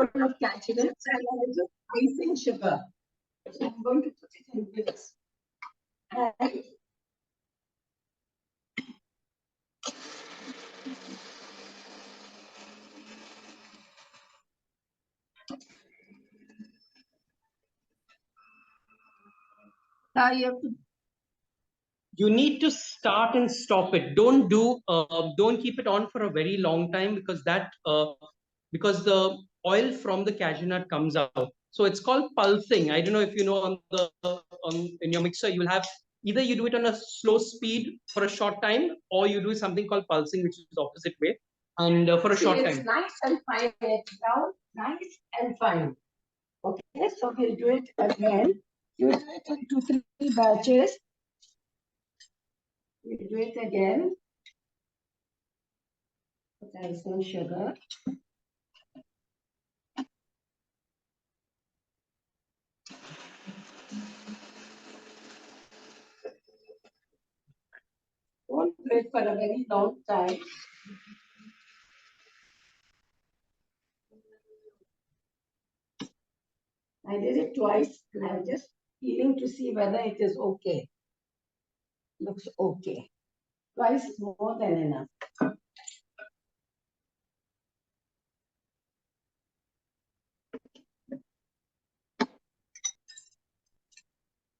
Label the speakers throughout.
Speaker 1: full of cashew nuts and a little icing sugar. So I'm going to put it in this. And now
Speaker 2: you need to start and stop it. Don't keep it on for a very long time, because because the oil from the cashew nut comes out. So it's called pulsing. I don't know if you know, in your mixer you'll have, either you do it on a slow speed for a short time, or you do something called pulsing, which is the opposite way, and for a short time.
Speaker 1: It's nice and fine. It's now nice and fine. Okay, so we'll do it again. You do it in 2-3 batches. We do it again. Put icing sugar. Don't do it for a very long time. I did it twice and I'm just feeling to see whether it is okay. Looks okay. Twice is more than enough.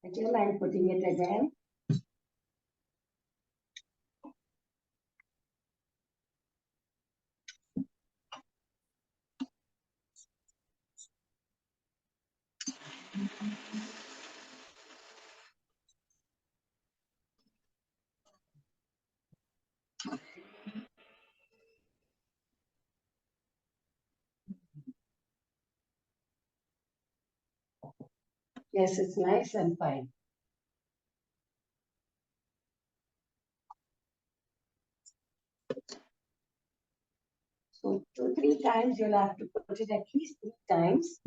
Speaker 1: Again, I'm putting it again. Yes, it's nice and fine. So 2-3 times you'll have to put it at least 3 times.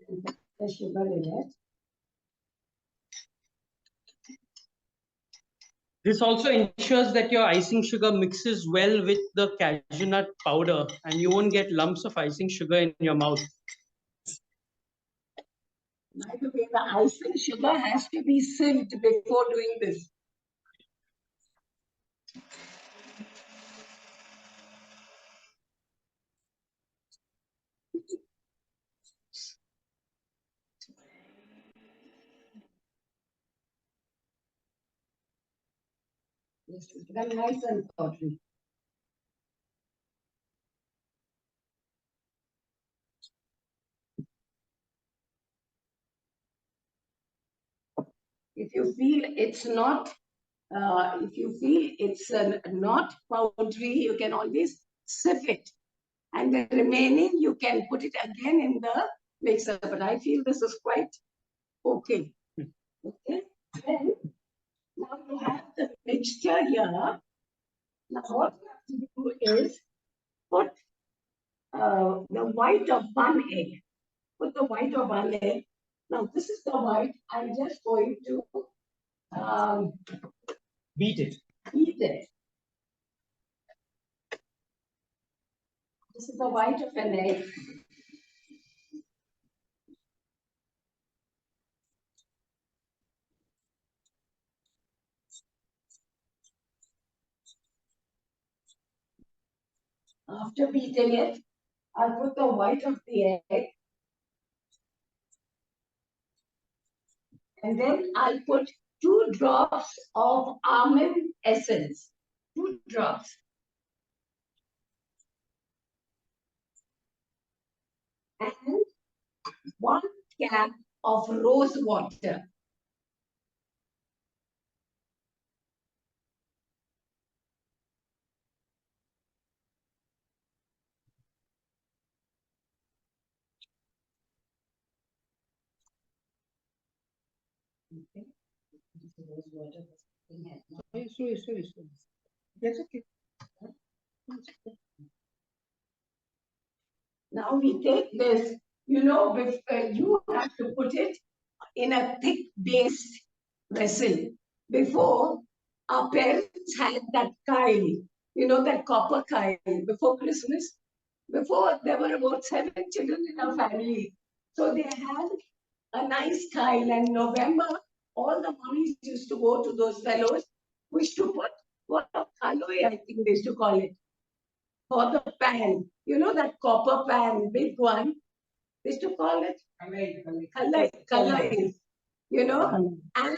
Speaker 1: And put the sugar in it.
Speaker 2: This also ensures that your icing sugar mixes well with the cashew nut powder, and you won't get lumps of icing sugar in your mouth.
Speaker 1: By the way, the icing sugar has to be sieved before doing this. Yes, it's very nice and powdery. If you feel it's not, not powdery, you can always sieve it. And the remaining, you can put it again in the mixer. But I feel this is quite okay. Okay. Then, now you have the mixture here. Now what you have to do is put the white of one egg. Put the white of one egg. Now this is the white. I'm just going to
Speaker 2: Beat it.
Speaker 1: beat it. This is the white of an egg. After beating it, I'll put the white of the egg. And then I'll put 2 drops of almond essence. 2 drops. And 1 can of rose water. Okay. This is rose water.
Speaker 2: Sorry.
Speaker 1: That's okay. Now we take this, you know, you have to put it in a thick based vessel. Before, our parents had that kyle, you know, that copper kyle before Christmas. Before, there were about 7 children in our family. So they had a nice kyle, and November, all the mummies used to go to those fellows who used to put what a kaloi, I think they used to call it, for the pan. You know that copper pan, big one. They used to call it kalai, you know. And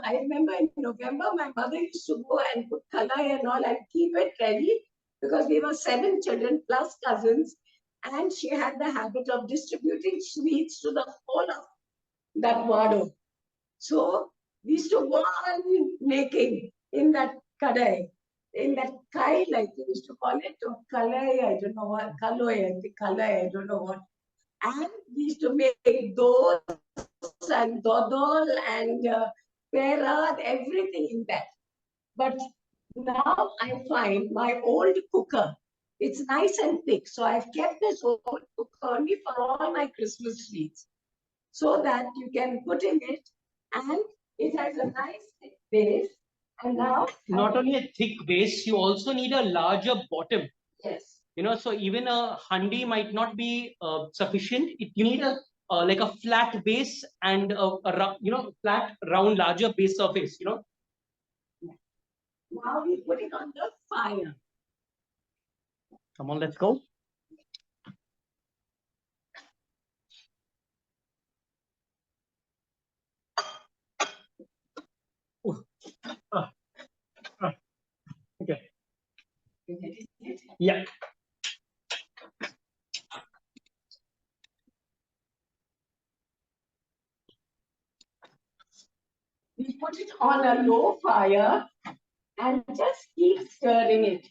Speaker 1: I remember in November, my mother used to go and put kalai and all and keep it ready because we were 7 children plus cousins. And she had the habit of distributing sweets to the whole of that wado. So we used to go on making in that kadai, in that kail, I think we used to call it, or kalai, I don't know what, kaloi, I think kalai, I don't know what. And we used to make those and dodol and pera, everything in that. But now I find my old cooker, it's nice and thick. So I've kept this old cooker only for all my Christmas sweets, so that you can put in it, and it has a nice thick base. And now,
Speaker 2: not only a thick base, you also need a larger bottom.
Speaker 1: Yes.
Speaker 2: You know, so even a handi might not be sufficient. You need a like a flat base and flat, round, larger base surface. You know.
Speaker 1: Now we put it on the fire.
Speaker 2: Come on, let's go. Okay. Yeah.
Speaker 1: We put it on a low fire and just keep stirring it.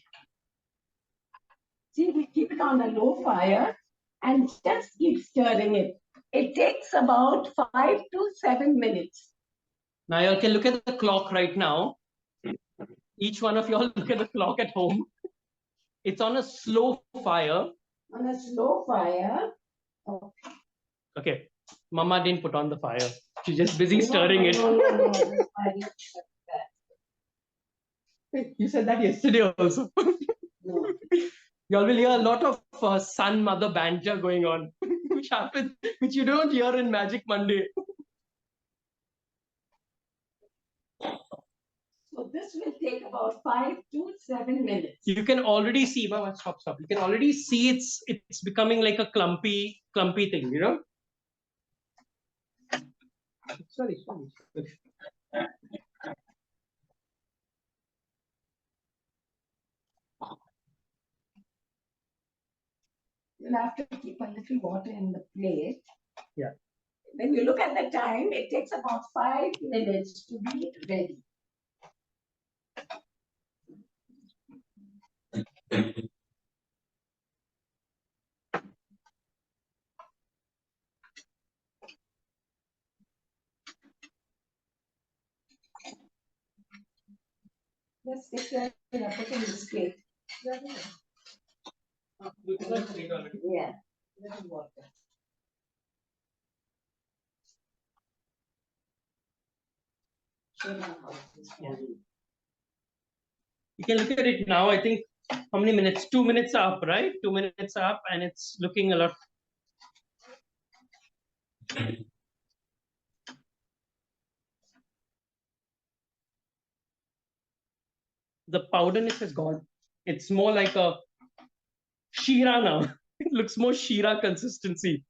Speaker 1: See, we keep it on a low fire and just keep stirring it. It takes about 5 to 7 minutes.
Speaker 2: Now you can look at the clock right now. Each one of you all look at the clock at home. It's on a slow fire.
Speaker 1: On a slow fire.
Speaker 2: Okay. Okay. Mama didn't put on the fire. She's just busy stirring it. You said that yesterday also.
Speaker 1: No.
Speaker 2: You all will hear a lot of son-mother banter going on, which you don't hear in Magic Monday.
Speaker 1: So this will take about 5 to 7 minutes.
Speaker 2: You can already see, Mama, stop. You can already see it's becoming like a clumpy thing, you know. Sorry.
Speaker 1: You'll have to keep a little water in the plate.
Speaker 2: Yeah.
Speaker 1: When you look at the time, it takes about 5 minutes to be ready. Let's take care of put in this plate. Yeah. Little water.
Speaker 2: You can look at it now. I think how many minutes? 2 minutes up, right? 2 minutes up, and it's looking a lot. The powderness is gone. It's more like a shira now. It looks more shira consistency.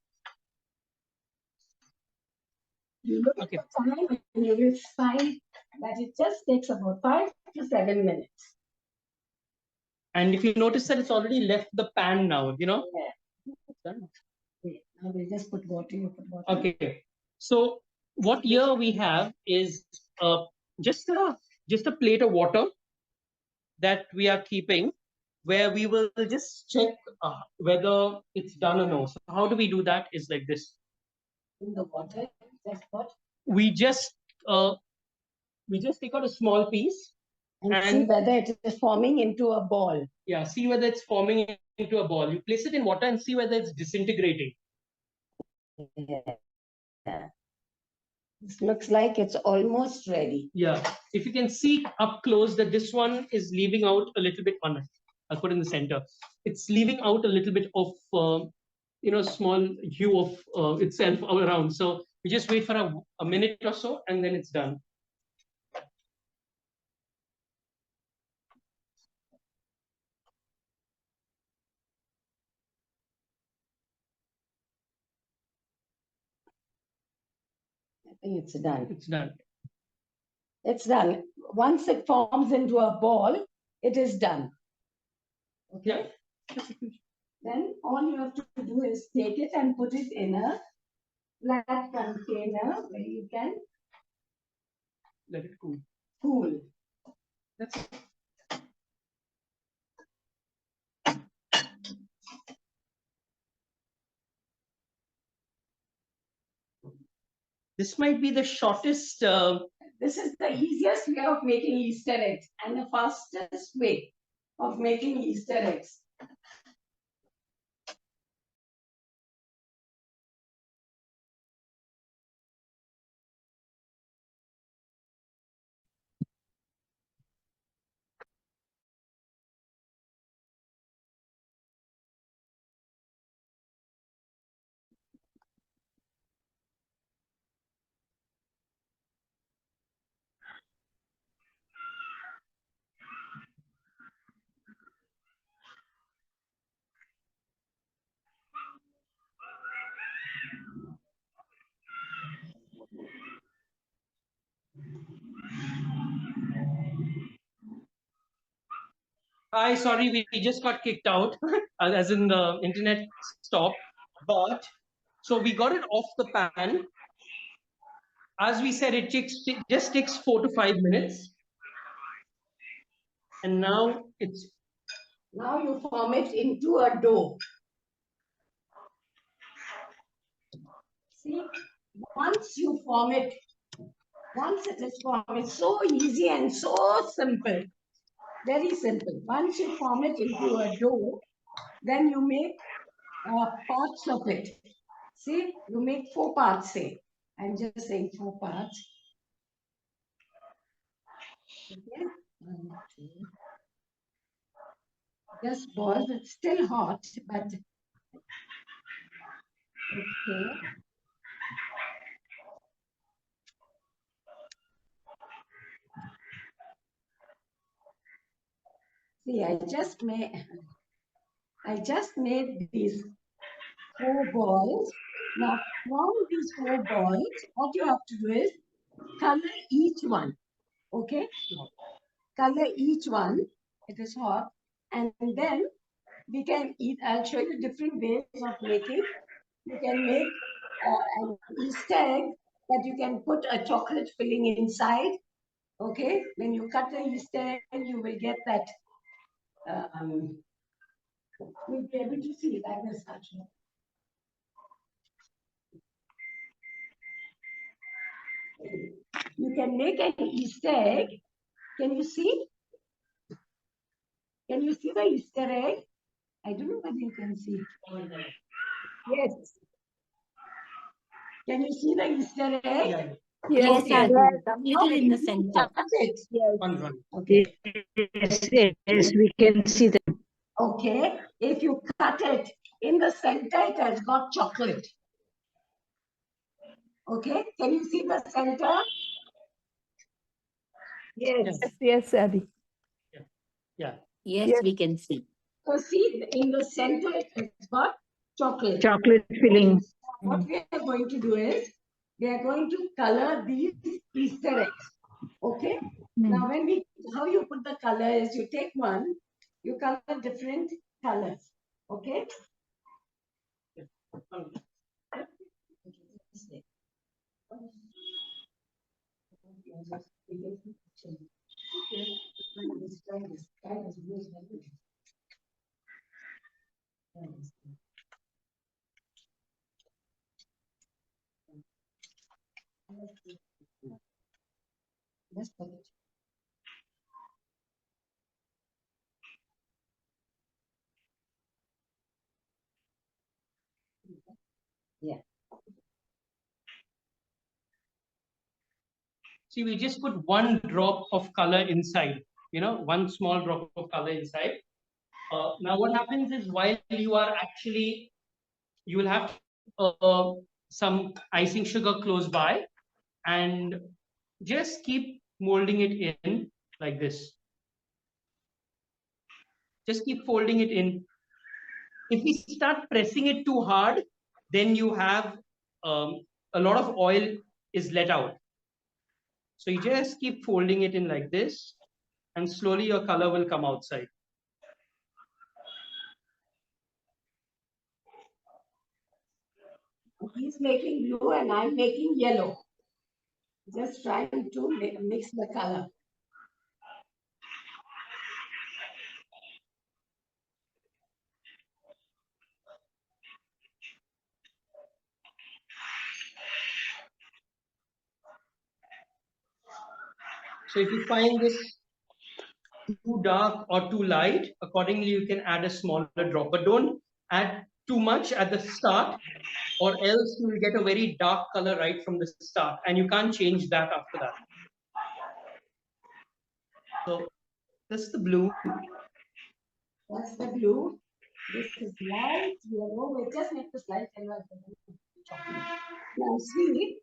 Speaker 1: You look at the time and you will find that it just takes about 5 to 7 minutes.
Speaker 2: And if you notice that it's already left the pan now, you know.
Speaker 1: Yeah. Now we just put water. You put water.
Speaker 2: Okay. So what here we have is just a plate of water that we are keeping, where we will just check whether it's done or no. So how do we do that? Is like this.
Speaker 1: In the water, that's what?
Speaker 2: We just take out a small piece
Speaker 1: and see whether it is forming into a ball.
Speaker 2: Yeah, see whether it's forming into a ball. You place it in water and see whether it's disintegrating.
Speaker 1: Yeah. This looks like it's almost ready.
Speaker 2: Yeah. If you can see up close that this one is leaving out a little bit on it. I'll put in the center. it's leaving out a little bit of small hue of itself all around. So we just wait for a minute or so, and then it's done.
Speaker 1: I think it's done.
Speaker 2: It's done.
Speaker 1: It's done. Once it forms into a ball, it is done. Okay?
Speaker 2: Yeah.
Speaker 1: Then all you have to do is take it and put it in a flat container where you can
Speaker 2: Let it cool.
Speaker 1: cool.
Speaker 2: That's it. This might be the shortest.
Speaker 1: This is the easiest way of making Easter eggs and the fastest way of making Easter eggs.
Speaker 2: Hi, sorry, we just got kicked out, as in the internet stopped. But so we got it off the pan. As we said, just takes 4 to 5 minutes. And now it's.
Speaker 1: Now you form it into a dough. See, once you form it, once it is formed, it's so easy and so simple. Very simple. Once you form it into a dough, then you make parts of it. See, you make 4 parts, say. I'm just saying 4 parts. Okay. 1, 2. Just boils, it's still hot, but okay. See, I just made these 4 balls. Now, from these 4 balls, what you have to do is color each one. Okay? Color each one. It is hot. And then we can eat. I'll show you different ways of making. You can make an Easter egg, but you can put a chocolate filling inside. Okay? When you cut the Easter egg, you will get that. You'll be able to see like this actually. You can make an Easter egg. Can you see? Can you see the Easter egg? I don't know whether you can see. Yes. Can you see the Easter egg?
Speaker 2: Yeah.
Speaker 3: Yes,
Speaker 1: Okay.
Speaker 3: completely in the center.
Speaker 1: That's it.
Speaker 2: One.
Speaker 1: Okay.
Speaker 4: Yes, we can see that.
Speaker 1: Okay. If you cut it in the center, it has got chocolate. Okay. Can you see the center?
Speaker 4: Yes.
Speaker 3: Yes, Abby.
Speaker 2: Yeah.
Speaker 3: Yes,
Speaker 4: Yes.
Speaker 3: we can see.
Speaker 1: So see, in the center, it has got chocolate.
Speaker 4: Chocolate filling.
Speaker 1: What we are going to do is, we are going to color these Easter eggs. Okay. Now, how you put the color is you take one, you color different colors. Okay. Let's put it. Yeah.
Speaker 2: See, we just put one drop of color inside. One small drop of color inside. Now what happens is while you are actually, you will have some icing sugar close by, and just keep molding it in like this. Just keep folding it in. If we start pressing it too hard, then you have a lot of oil is let out. So you just keep folding it in like this, and slowly your color will come outside.
Speaker 1: He's making blue and I'm making yellow. Just trying to mix the color.
Speaker 2: So if you find this too dark or too light, accordingly you can add a smaller drop, but don't add too much at the start, or else you will get a very dark color right from the start, and you can't change that after that. So that's the blue.
Speaker 1: That's the blue. This is light yellow. We just make this light yellow. Now see,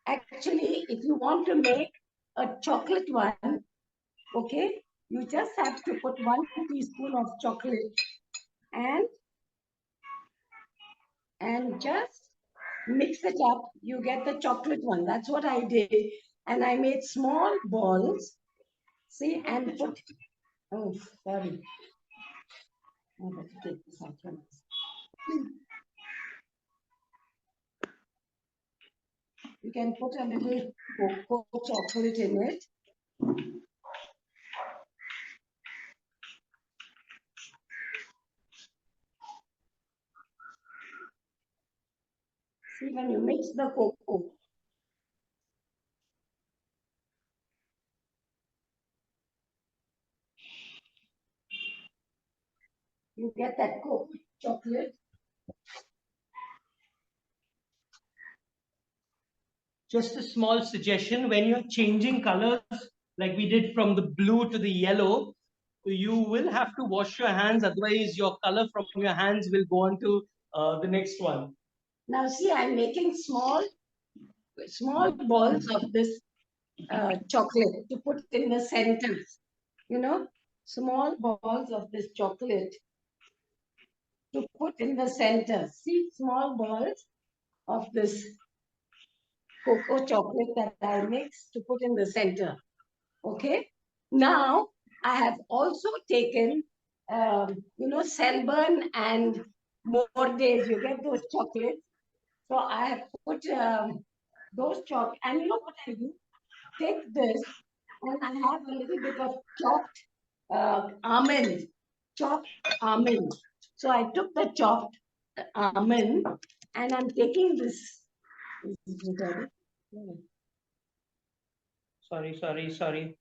Speaker 1: actually, if you want to make a chocolate one, okay, you just have to put 1 teaspoon of chocolate and just mix it up. You get the chocolate one. That's what I did. And I made small balls. See, and put, oh, sorry. Oh, let's take this out. You can put a little cocoa chocolate in it. See, when you mix the cocoa, you get that cocoa chocolate.
Speaker 2: Just a small suggestion, when you're changing colors, like we did from the blue to the yellow, you will have to wash your hands, otherwise your color from your hands will go on to the next one.
Speaker 1: Now see, I'm making small balls of this chocolate to put in the centers. You know, small balls of this chocolate to put in the center. See, small balls of this cocoa chocolate that I mixed to put in the center. Okay. Now I have also taken, Selburn and more days. You get those chocolates. So I have put those chocolates. And you know what I do? Take this and I have a little bit of chopped almond. Chopped almond. So I took the chopped almond and I'm taking this.
Speaker 2: Sorry.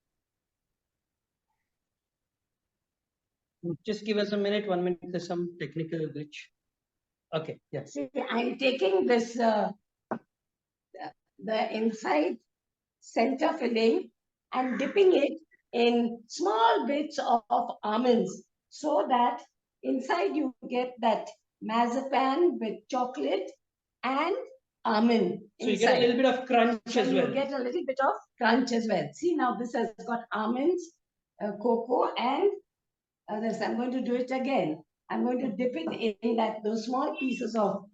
Speaker 2: Just give us a minute, 1 minute, there's some technical glitch. Okay, yes.
Speaker 1: See, I'm taking this, the inside center filling and dipping it in small bits of almonds so that inside you get that marzipan with chocolate and almond.
Speaker 2: So you get a little bit of crunch as well.
Speaker 1: You get a little bit of crunch as well. See, now this has got almonds, cocoa, and others. I'm going to do it again. I'm going to dip it in those small pieces of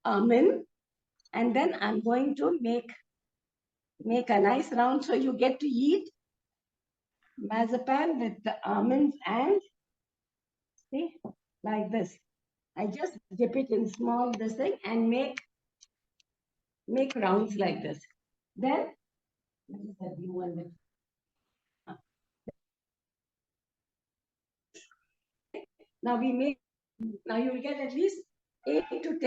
Speaker 1: almond, and then I'm going to make a nice round so you get to eat marzipan with the almonds and see, like this. I just dip it in small this thing and make rounds like this. Then, what is that blue one? Now you will get at least 8 to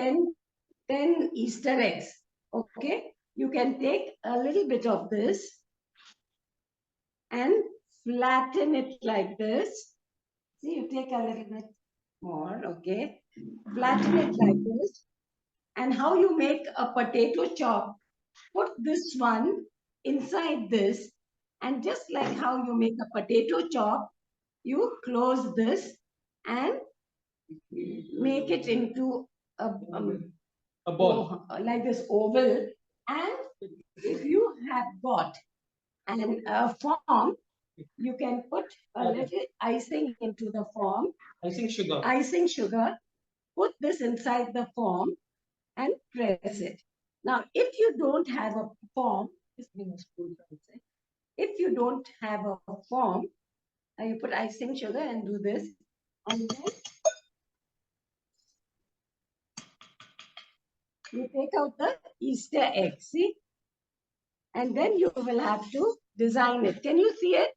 Speaker 1: 10 Easter eggs. Okay, you can take a little bit of this and flatten it like this. See, you take a little bit more, okay? Flatten it like this. And how you make a potato chop, put this one inside this, and just like how you make a potato chop, you close this and make it into a
Speaker 2: ball.
Speaker 1: like this oval. And if you have got a form, you can put a little icing into the form.
Speaker 2: Icing sugar.
Speaker 1: Icing sugar. Put this inside the form and press it. Now, if you don't have a form, just bring a spoon from inside. If you don't have a form, you put icing sugar and do this, and then you take out the Easter egg, see? And then you will have to design it. Can you see it?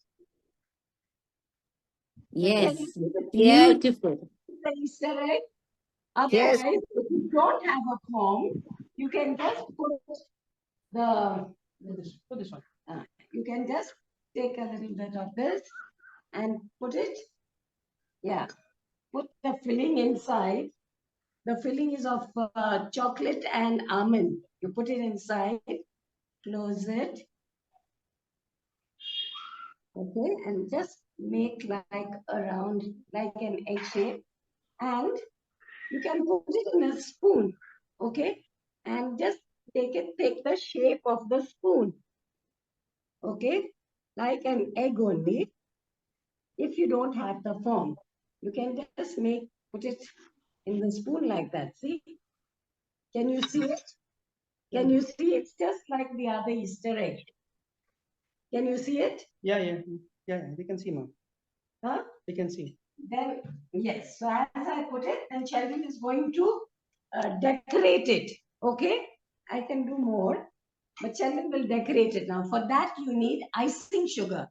Speaker 3: Yes,
Speaker 1: Can you see the
Speaker 3: beautiful.
Speaker 1: the Easter egg?
Speaker 4: Yes.
Speaker 1: Otherwise, if you don't have a form, you can just put
Speaker 2: Put this one.
Speaker 1: you can just take a little bit of this and put it, put the filling inside. The filling is of chocolate and almond. You put it inside, close it, okay, and just make like a round, like an egg shape, and you can put it in a spoon, okay, and just take the shape of the spoon, okay, like an egg only. If you don't have the form, you can just put it in the spoon like that. See? Can you see it? Can you see? It's just like the other Easter egg. Can you see it?
Speaker 2: Yeah. They can see, ma'am.
Speaker 1: Huh?
Speaker 2: They can see.
Speaker 1: Then, yes. So as I put it, then Sheldon is going to decorate it. Okay? I can do more, but Sheldon will decorate it. Now, for that, you need icing sugar.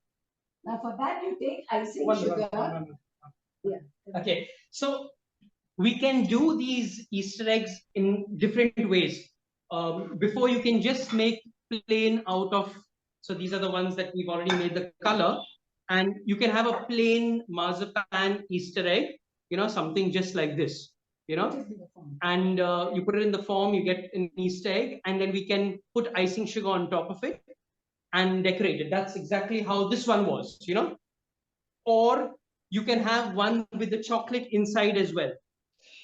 Speaker 1: Now, for that, you take icing sugar. Yeah.
Speaker 2: Okay. So we can do these Easter eggs in different ways. Before, you can just make plain out of, so these are the ones that we've already made the color, and you can have a plain marzipan Easter egg, something just like this, and you put it in the form, you get an Easter egg, and then we can put icing sugar on top of it and decorate it. That's exactly how this one was, or you can have one with the chocolate inside as well,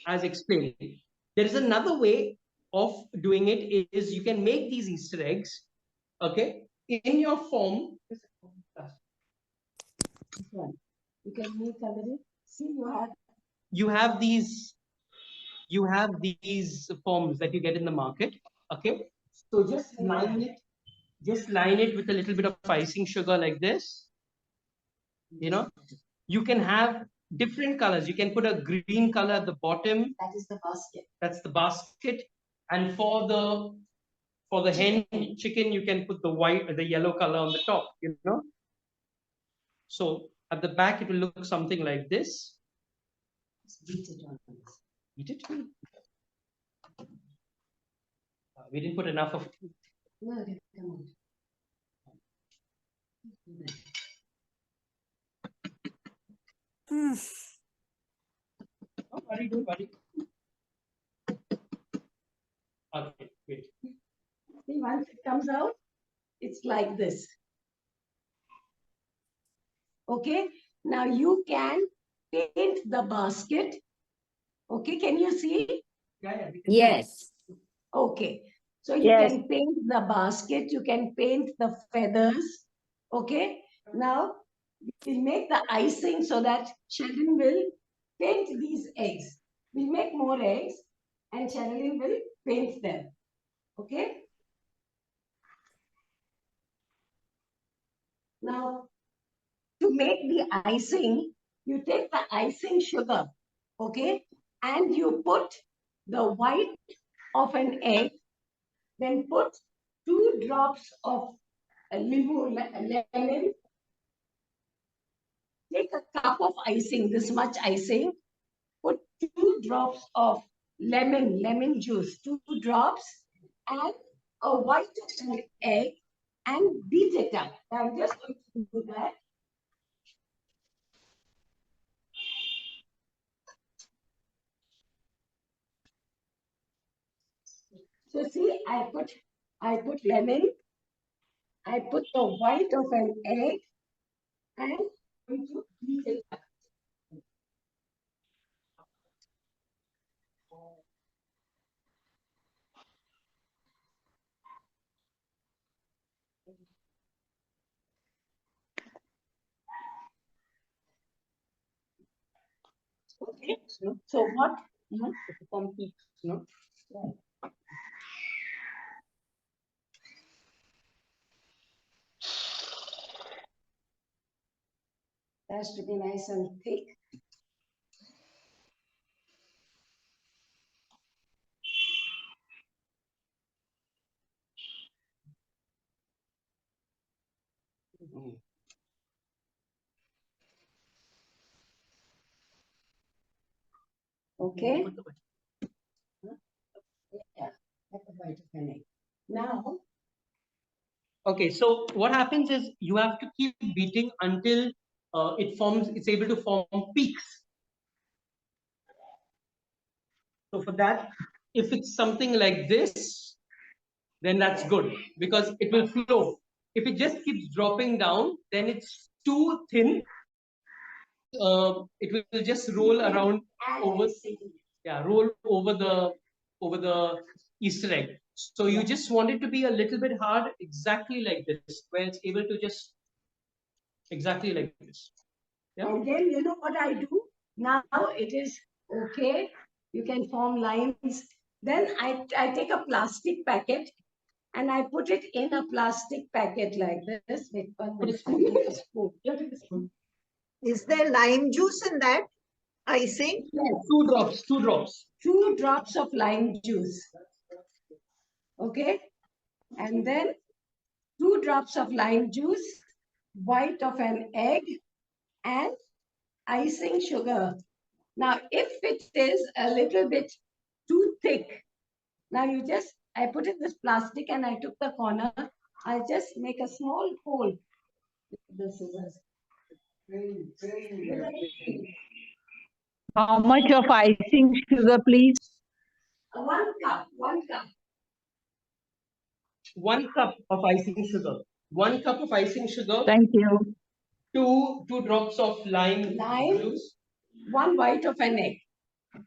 Speaker 2: as explained. There is another way of doing it is you can make these Easter eggs, okay, in your form.
Speaker 1: You can make a little. See,
Speaker 2: you have these forms that you get in the market, okay. So just line it with a little bit of icing sugar like this. You can have different colors. You can put a green color at the bottom.
Speaker 1: that is the basket.
Speaker 2: That's the basket. And for the hen chicken, you can put the yellow color on the top, So at the back, it will look something like this.
Speaker 1: Beat it on this.
Speaker 2: Beat it. We didn't put enough of it.
Speaker 1: No, come on.
Speaker 2: Don't worry, don't worry. Okay, wait.
Speaker 1: See, once it comes out, it's like this. Okay, now you can paint the basket. Okay, can you see?
Speaker 2: Yeah.
Speaker 3: Yes.
Speaker 1: Okay, so you
Speaker 4: Yes.
Speaker 1: can paint the basket, you can paint the feathers. Okay, now we'll make the icing so that Sheldon will paint these eggs. We'll make more eggs and Sheldon will paint them. Okay. Now, to make the icing, you take the icing sugar, okay, and you put the white of an egg, then put 2 drops of lemon. Take a cup of icing, this much icing, put 2 drops of lemon juice, 2 drops, and a white of an egg, and beat it up. I'm just going to do that. So see, I put lemon, I put the white of an egg, and I'm going to beat it up. Okay. So what?
Speaker 2: From peaks, no?
Speaker 1: It has to be nice and thick. Okay. Yeah, that's the white of an egg. Now,
Speaker 2: Okay, so what happens is you have to keep beating until it's able to form peaks. So for that, if it's something like this, then that's good because it will flow. If it just keeps dropping down, then it's too thin. It will just roll around over, roll over the Easter egg. So you just want it to be a little bit hard, exactly like this, where it's able to just exactly like this. Yeah.
Speaker 1: and then you know what I do? Now it is okay. You can form lines. Then I take a plastic packet and I put it in a plastic packet like this with one spoon.
Speaker 5: Is there lime juice in that icing?
Speaker 2: Two drops,
Speaker 1: 2 drops of lime juice. Okay. And then 2 drops of lime juice, white of an egg, and icing sugar. Now, if it is a little bit too thick, now I put in this plastic and I took the corner. I just make a small hole with the scissors.
Speaker 4: How much of icing sugar, please?
Speaker 1: 1 cup, 1 cup.
Speaker 2: 1 cup of icing sugar. 1 cup of icing sugar.
Speaker 4: Thank you.
Speaker 2: Two drops of lime juice.
Speaker 1: 1 white of an egg.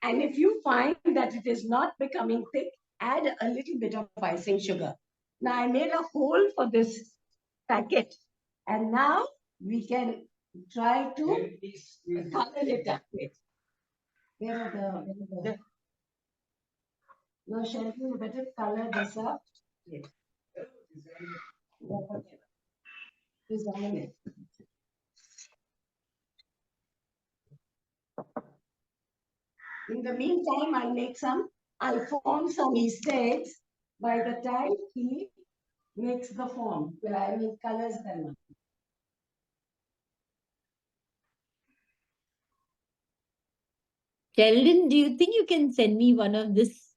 Speaker 1: And if you find that it is not becoming thick, add a little bit of icing sugar. Now I made a hole for this packet. And now we can try to color it up with. Where are the... No, Shelby, you better color this up. Yes. Design it. In the meantime, I'll form some Easter eggs by the time he makes the form, where I will colors them up.
Speaker 3: Sheldon, do you think you can send me one of this?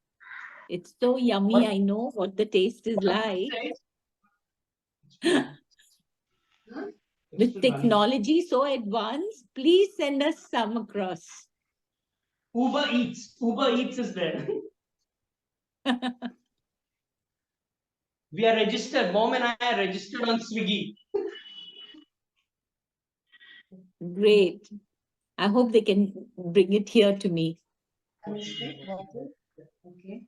Speaker 3: It's so yummy. I know what the taste is like. With technology so advanced, please send us some across.
Speaker 2: Uber Eats is there. We are registered. Mom and I are registered on Swiggy.
Speaker 3: Great. I hope they can bring it here to me.
Speaker 1: Okay.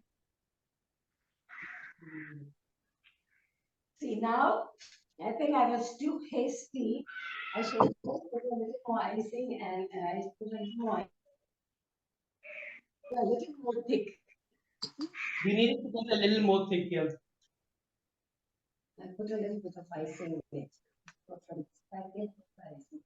Speaker 1: See, now, I think I was too hasty. I should have put a little more icing and I put a little more thick.
Speaker 2: We need to put a little more thick here.
Speaker 1: I put a little bit of icing in it. From this packet, icing.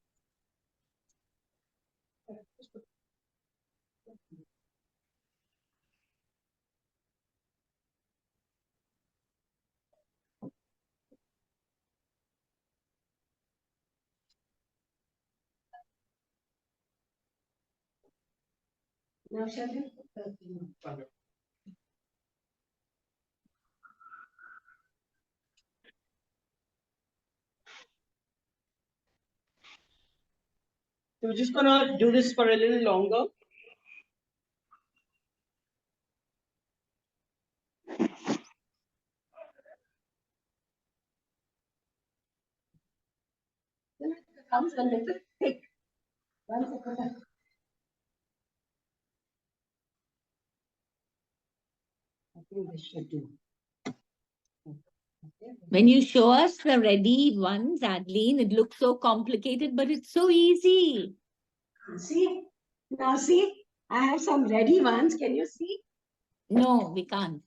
Speaker 1: Now, shall we put the...
Speaker 2: So we're just gonna do this for a little longer.
Speaker 1: Then it becomes a little thick. Once I put a... I think this should do.
Speaker 3: When you show us the ready ones, Adeline, it looks so complicated, but it's so easy.
Speaker 1: See? Now see, I have some ready ones. Can you see?
Speaker 3: No, we can't.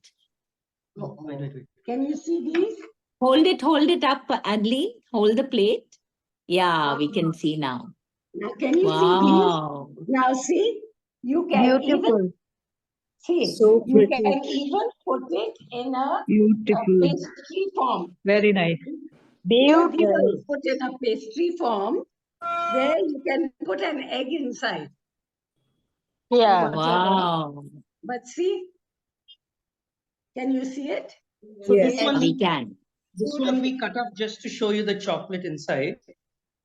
Speaker 2: Wait.
Speaker 1: Can you see these?
Speaker 3: Hold it up, Adeline. Hold the plate. Yeah, we can see now.
Speaker 1: Now can you see
Speaker 3: Wow.
Speaker 1: these? Now see, you can even
Speaker 4: Beautiful,
Speaker 1: see,
Speaker 4: so
Speaker 1: you
Speaker 4: pretty,
Speaker 1: can even put it in a
Speaker 4: beautiful,
Speaker 1: pastry form.
Speaker 4: very nice.
Speaker 1: You know, these are
Speaker 5: Beautiful.
Speaker 1: put in a pastry form where you can put an egg inside.
Speaker 5: Yeah.
Speaker 3: Wow.
Speaker 1: But see, can you see it?
Speaker 2: So
Speaker 5: Yes.
Speaker 2: this one,
Speaker 3: We can.
Speaker 2: we cut up just to show you the chocolate inside.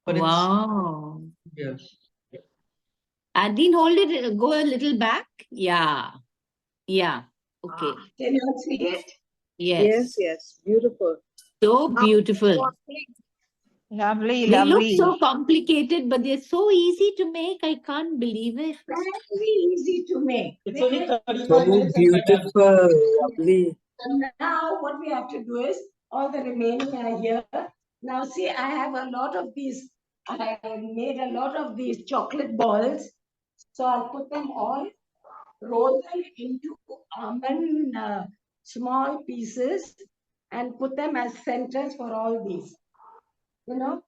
Speaker 2: But
Speaker 3: Wow.
Speaker 2: it's
Speaker 3: Adeline, hold it. Go a little back. Yeah. Yeah. Okay.
Speaker 1: Can you all see it?
Speaker 3: Yes.
Speaker 5: Yes. Beautiful.
Speaker 3: So
Speaker 5: Now,
Speaker 3: beautiful.
Speaker 4: Lovely,
Speaker 3: They look
Speaker 4: lovely.
Speaker 3: so complicated, but they're so easy to make. I can't believe it.
Speaker 1: Very easy to make.
Speaker 2: it's only 35
Speaker 6: So
Speaker 2: minutes and we're done.
Speaker 6: beautiful, lovely.
Speaker 1: And now what we have to do is, all the remaining are here. Now see, I have a lot of these, I made a lot of these chocolate balls. So I'll put them all, roll them into almond small pieces and put them as centers for all these. You know,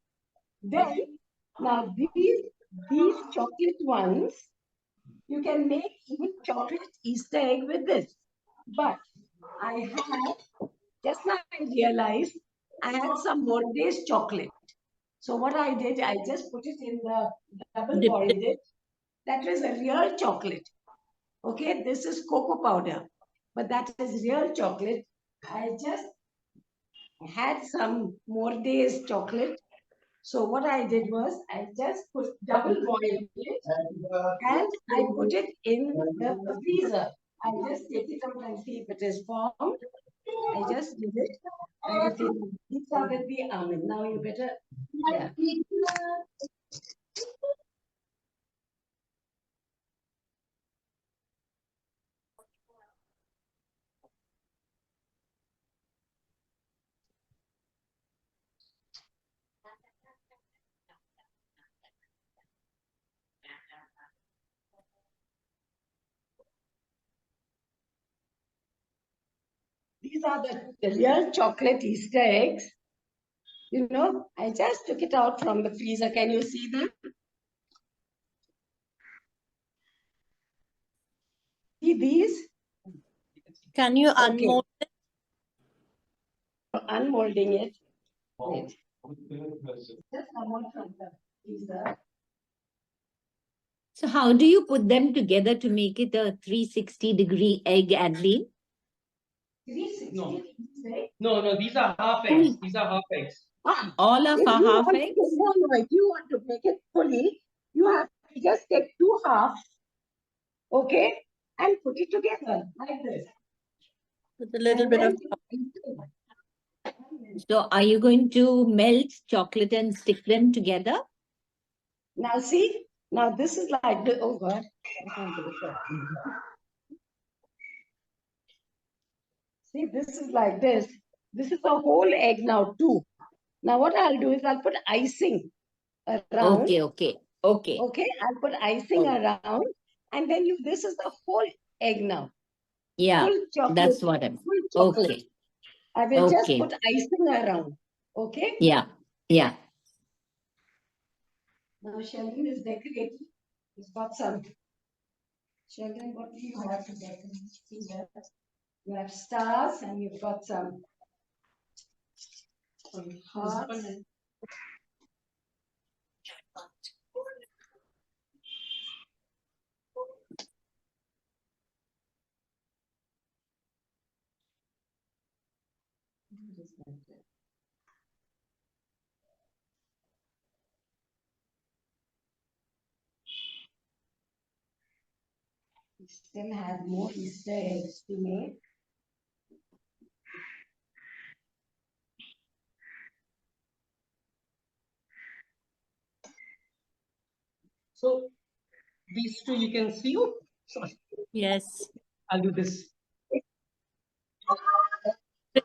Speaker 1: then now these chocolate ones, you can make even chocolate Easter egg with this. But I have, just now I realized I had some more days chocolate. So what I did, I just put it in the double
Speaker 3: Dip
Speaker 1: boiled it. That was a real chocolate. Okay, this is cocoa powder, but that is real chocolate. I just had some more days chocolate. So what I did was I just put double boiled it and I put it in the freezer. I just take it out and see if it is formed. I just did it. I see these are with the almond. Now you better, yeah. These are the real chocolate Easter eggs. You know, I just took it out from the freezer. Can you see them? See these?
Speaker 7: Can you
Speaker 1: Okay.
Speaker 7: unmold?
Speaker 1: Unmolding it. Wait. Just come out from the freezer.
Speaker 3: So how do you put them together to make it a 360-degree egg, Adeline?
Speaker 1: 360
Speaker 2: No.
Speaker 1: degrees,
Speaker 2: No, these are half eggs. These are half eggs.
Speaker 1: right?
Speaker 3: All of
Speaker 1: If
Speaker 3: our
Speaker 1: you
Speaker 3: half
Speaker 1: want
Speaker 3: eggs?
Speaker 1: to, no, if you want to make it fully, you have to just take two halves, okay, and put it together like this.
Speaker 7: With a little
Speaker 1: And
Speaker 7: bit
Speaker 1: then
Speaker 7: of
Speaker 3: So are you going to melt chocolate and stick them together?
Speaker 1: now see, now this is like the, oh God. See, this is like this. This is a whole egg now too. Now what I'll do is I'll put icing around.
Speaker 3: Okay, okay, okay.
Speaker 1: Okay, I'll put icing
Speaker 3: Okay.
Speaker 1: around, and then you. This is the whole egg now.
Speaker 3: Yeah,
Speaker 1: Full chocolate.
Speaker 3: that's what I'm.
Speaker 1: Full chocolate.
Speaker 3: Okay,
Speaker 1: I will just
Speaker 3: okay.
Speaker 1: put icing around. Okay.
Speaker 3: Yeah, yeah.
Speaker 1: Now Sheldon is decorating. He's got some. Sheldon, what do you have to decorate here? You have stars and you've got some hearts. We still have more Easter eggs to make.
Speaker 2: So these two you can see. Oh, sorry.
Speaker 7: yes.
Speaker 2: I'll do this.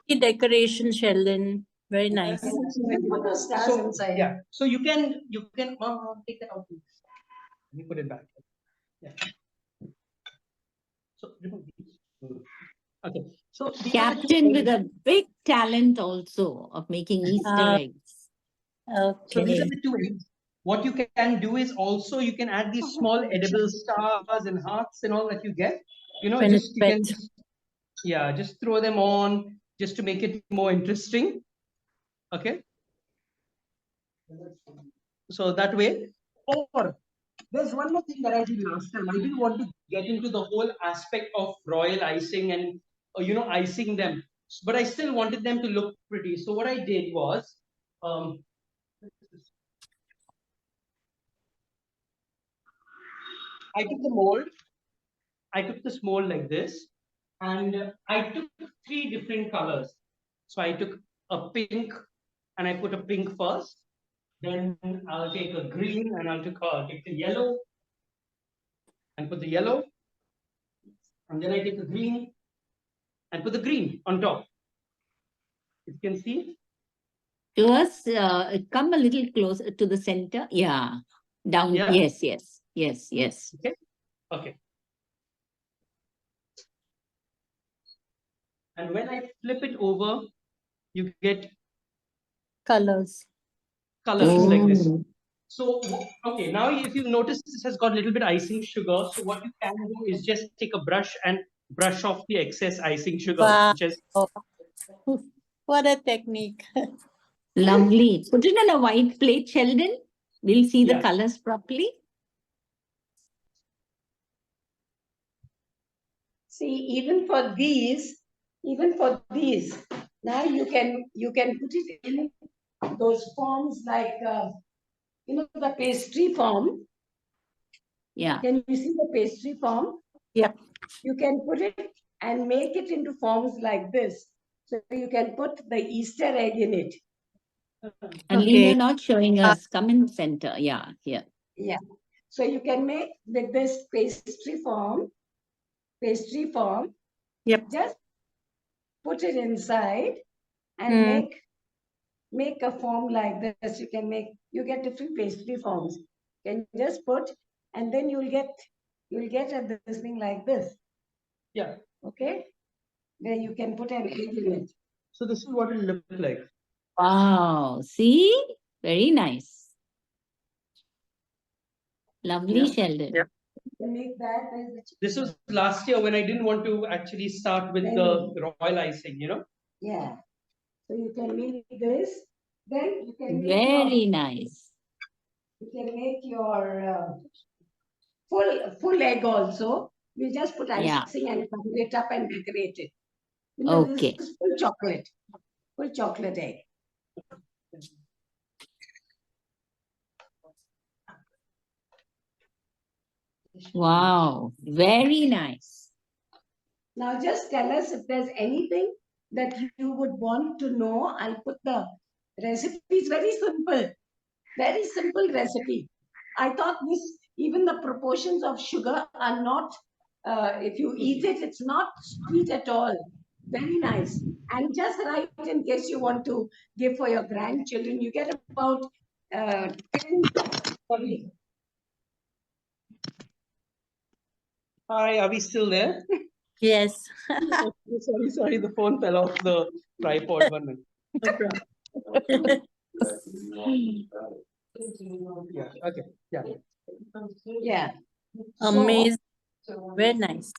Speaker 7: Pretty decoration, Sheldon. Very nice.
Speaker 1: You can put those stars inside.
Speaker 2: Yeah, so you can take that out, please. Let me put it back. Yeah. So remove these. Okay, so these are the two
Speaker 3: Captain with
Speaker 2: eggs.
Speaker 3: a big talent also of making Easter
Speaker 7: Ah,
Speaker 3: eggs.
Speaker 2: So these are
Speaker 7: Okay.
Speaker 2: the two eggs. What you can do is also you can add these small edible stars and hearts and all that you get. You know,
Speaker 7: When
Speaker 2: just
Speaker 7: it's
Speaker 2: you can
Speaker 7: wet.
Speaker 2: just throw them on just to make it more interesting. Okay. So that way, or there's one more thing that I did last time. I didn't want to get into the whole aspect of royal icing and icing them, but I still wanted them to look pretty. So what I did was, um, I took the mold. I took this mold like this, and I took 3 different colors. So I took a pink, and I put a pink first. Then I'll take a green, and I'll take the yellow, and put the yellow, and then I take the green, and put the green on top. You can see.
Speaker 3: To us, come a little closer to the center. Yeah. Down.
Speaker 2: Yeah.
Speaker 3: Yes, yes, yes, yes.
Speaker 2: Okay. Okay. And when I flip it over, you get
Speaker 7: Colors.
Speaker 2: colors like this.
Speaker 3: Oh.
Speaker 2: So, okay, now if you notice, this has got a little bit icing sugar. So what you can do is just take a brush and brush off the excess icing sugar,
Speaker 7: Wow.
Speaker 2: which is
Speaker 7: What a technique.
Speaker 3: Lovely. Put it on a white plate, Sheldon. We'll see the
Speaker 2: Yeah.
Speaker 3: colors properly.
Speaker 1: See, even for these, now you can put it in those forms like the pastry form.
Speaker 3: Yeah.
Speaker 1: Can you see the pastry form?
Speaker 7: Yep.
Speaker 1: You can put it and make it into forms like this. So you can put the Easter egg in it.
Speaker 3: And Lee,
Speaker 7: Okay.
Speaker 3: you're not showing us. Come in center. Yeah, here.
Speaker 1: Yeah. So you can make with this pastry form,
Speaker 7: Yep.
Speaker 1: just put it inside and
Speaker 7: Hmm.
Speaker 1: make a form like this. You get different pastry forms. You can just put, and then you'll get this thing like this.
Speaker 2: yeah.
Speaker 1: Okay. Then you can put an egg in it.
Speaker 2: So this is what it looks like.
Speaker 3: Wow. See? Very nice. Lovely,
Speaker 2: Yeah.
Speaker 3: Sheldon.
Speaker 7: Yep.
Speaker 1: You can make that as the
Speaker 2: This was last year when I didn't want to actually start with the royal icing,
Speaker 1: Yeah. So you can make this. Then you can make
Speaker 3: Very nice.
Speaker 1: your full egg also. You just put
Speaker 3: Yeah.
Speaker 1: icing and cover it up and decorate it.
Speaker 3: Okay.
Speaker 1: This is full chocolate egg.
Speaker 3: Wow. Very nice.
Speaker 1: Now just tell us if there's anything that you would want to know. I'll put the recipe. It's very simple recipe. I thought even the proportions of sugar are not, if you eat it, it's not sweet at all. Very nice. And just right in case you want to give for your grandchildren, you get about 10, sorry.
Speaker 2: Hi, are we still there?
Speaker 7: Yes.
Speaker 2: Sorry, the phone fell off the tripod. 1 minute.
Speaker 7: No problem.
Speaker 2: Yeah, okay, yeah.
Speaker 1: Yeah.
Speaker 7: Amazing. Very nice.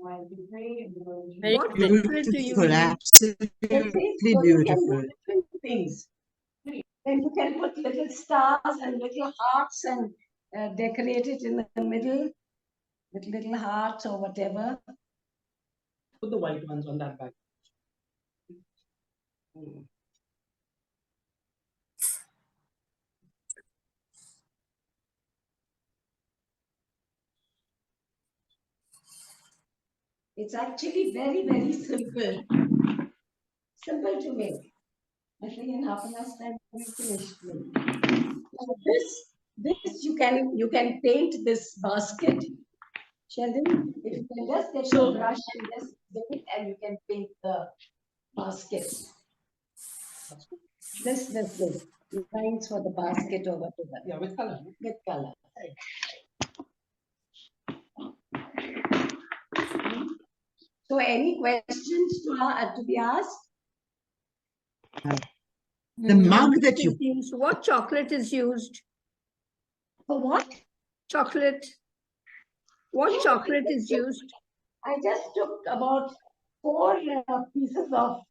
Speaker 7: Very
Speaker 1: What
Speaker 7: different to you.
Speaker 5: Absolutely
Speaker 1: so you can
Speaker 5: beautiful.
Speaker 1: do different things. Then you can put little stars and little hearts and decorate it in the middle with little hearts or whatever.
Speaker 2: Put the white ones on that back.
Speaker 1: It's actually very, very simple. Simple to make. I think in half an hour's time we finish. Now this you can paint this basket. Sheldon, if you can just get your brush and just do it, and you can paint the basket. This. Lines for the basket over to the.
Speaker 2: Yeah, with color.
Speaker 1: With color. So any questions to be asked?
Speaker 5: The mug that you,
Speaker 6: What chocolate is used?
Speaker 1: For what?
Speaker 6: Chocolate. What chocolate is used?
Speaker 1: I just took about 4 pieces of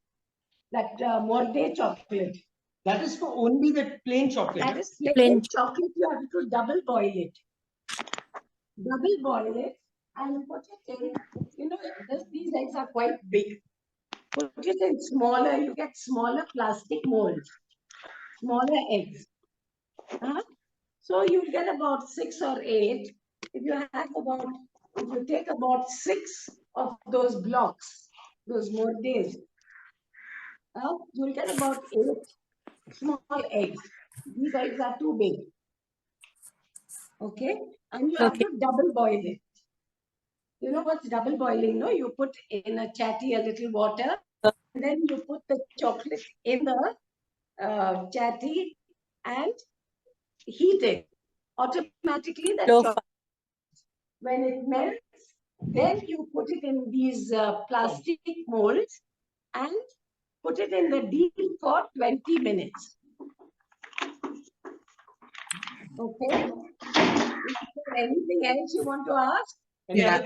Speaker 1: that Morde chocolate.
Speaker 2: That is for only the plain chocolate.
Speaker 1: That is
Speaker 7: Plain
Speaker 1: plain chocolate. You have to double boil it. Double boil it and put it in. You know, these eggs are quite big. Put it in smaller. You get smaller plastic molds. Smaller eggs. So you get about 6 or 8. If you take about 6 of those blocks, those mordes, you'll get about 8 small eggs. These eggs are too big. Okay, and you have to double boil it. You know what's double boiling? No, you put in a chatty a little water, and then you put the chocolate in the chatty and heat it. Automatically, the chocolate, when it melts, then you put it in these plastic molds and put it in the deep for 20 minutes. Okay. Is there anything else you want to ask?
Speaker 5: yeah,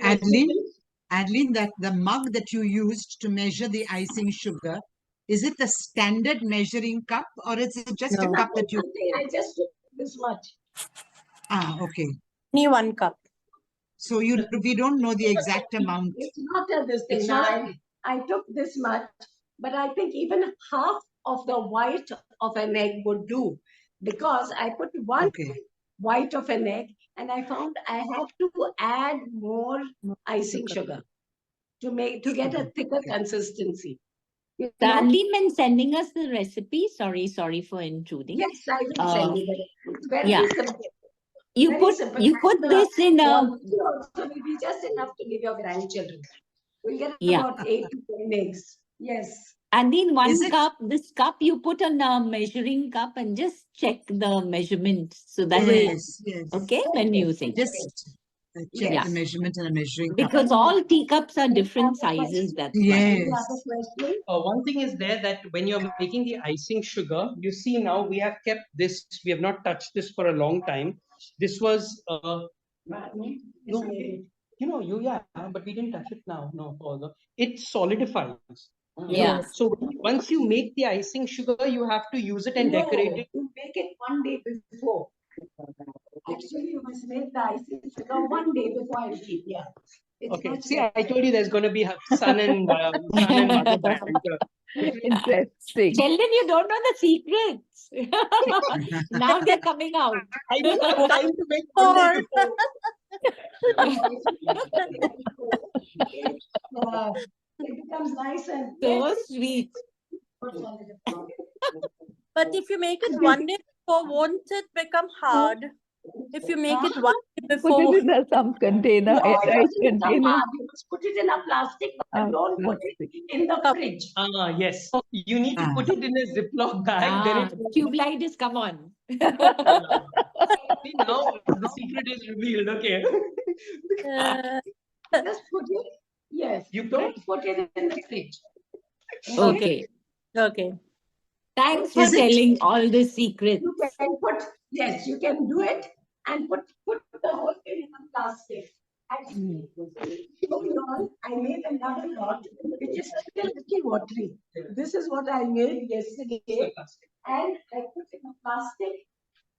Speaker 5: Adeline, that the mug that you used to measure the icing sugar, is it the standard measuring cup or is it just a cup that you?
Speaker 1: I just took this much.
Speaker 5: Okay.
Speaker 7: Only 1 cup.
Speaker 5: So we don't know the exact amount.
Speaker 1: It's not this thing. I took this much, but I think even half of the white of an egg would do, because I put one white of an egg and I found I had to add more icing sugar to get a thicker consistency. You know?
Speaker 3: Adeline, when sending us the recipe, sorry for intruding.
Speaker 1: Yes, I will send you that. It's very simple.
Speaker 3: You
Speaker 1: Very
Speaker 3: put
Speaker 1: simple.
Speaker 3: you put this in a
Speaker 1: quantity also will be just enough to give your grandchildren. We'll get about 8 to 10 eggs. Yes.
Speaker 3: and in this cup you put on a measuring cup and just check the measurement so that
Speaker 5: yes.
Speaker 3: when using.
Speaker 5: Just check the measurement and a measuring cup.
Speaker 3: Because all teacups are different sizes. That's why.
Speaker 2: One thing is there that when you're making the icing sugar, you see now we have kept this, we have not touched this for a long time. This was, but we didn't touch it now. No, it solidifies.
Speaker 3: Yeah.
Speaker 2: So once you make the icing sugar, you have to use it and decorate it.
Speaker 1: You make it 1 day before. Actually, you must make the icing sugar 1 day before I keep. Yeah.
Speaker 2: Okay. See, I told you there's going to be son and mother banter.
Speaker 4: Interesting.
Speaker 3: Sheldon, you don't know the secrets. Now they're coming out.
Speaker 2: I don't have time to make 1 day before.
Speaker 1: It becomes nice and
Speaker 3: So sweet.
Speaker 7: But if you make it 1 day before, won't it become hard? If you make it 1 day before.
Speaker 4: Put it in some container,
Speaker 1: No,
Speaker 4: airtight
Speaker 1: it doesn't
Speaker 4: container.
Speaker 1: you must put it in a plastic, but don't put it in the fridge.
Speaker 2: Yes. You need to put it in a Ziploc bag. Then
Speaker 3: Tube light is come on.
Speaker 2: See, now the secret is revealed. Okay.
Speaker 1: Just put it. Yes.
Speaker 2: You
Speaker 1: don't put it in the fridge.
Speaker 3: Okay.
Speaker 7: Okay.
Speaker 3: Thanks for telling all the secrets.
Speaker 1: You can put, yes, you can do it and put the whole thing in a plastic. Actually, I made another lot, which is still a little watery. This is what I made yesterday, and I put in a plastic.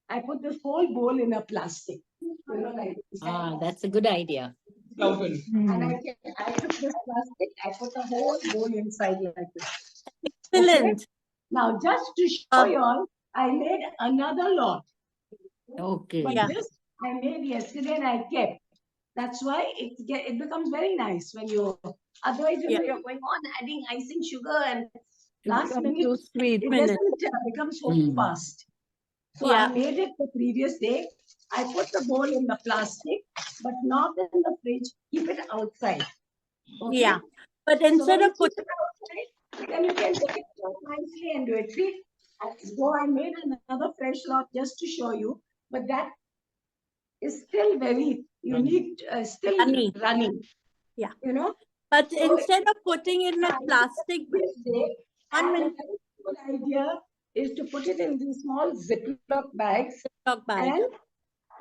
Speaker 1: I put this whole bowl in a plastic.
Speaker 3: That's a good idea.
Speaker 1: And I took this plastic, I put the whole bowl inside like this.
Speaker 7: Excellent.
Speaker 1: Okay? Now, just to show you all, I made another lot.
Speaker 3: Okay.
Speaker 1: But this I made yesterday and I kept. That's why it becomes very nice when you. Otherwise, you're going on adding icing sugar and last minute
Speaker 4: Too sweet.
Speaker 1: it doesn't become so fast. So I made it the previous day. I put the bowl in the plastic, but not in the fridge. Keep it outside. Okay?
Speaker 7: Yeah. But instead of putting
Speaker 1: then you can take it out nicely and do it. See, as though I made another fresh lot just to show you, but that is still very, you need still
Speaker 7: Runny.
Speaker 1: running.
Speaker 7: Yeah.
Speaker 1: You know?
Speaker 7: But
Speaker 1: So
Speaker 7: instead of putting in a
Speaker 1: yeah,
Speaker 7: plastic,
Speaker 1: and a
Speaker 7: minute.
Speaker 1: very good idea is to put it in these small Ziploc bags
Speaker 7: Talk bag.
Speaker 1: and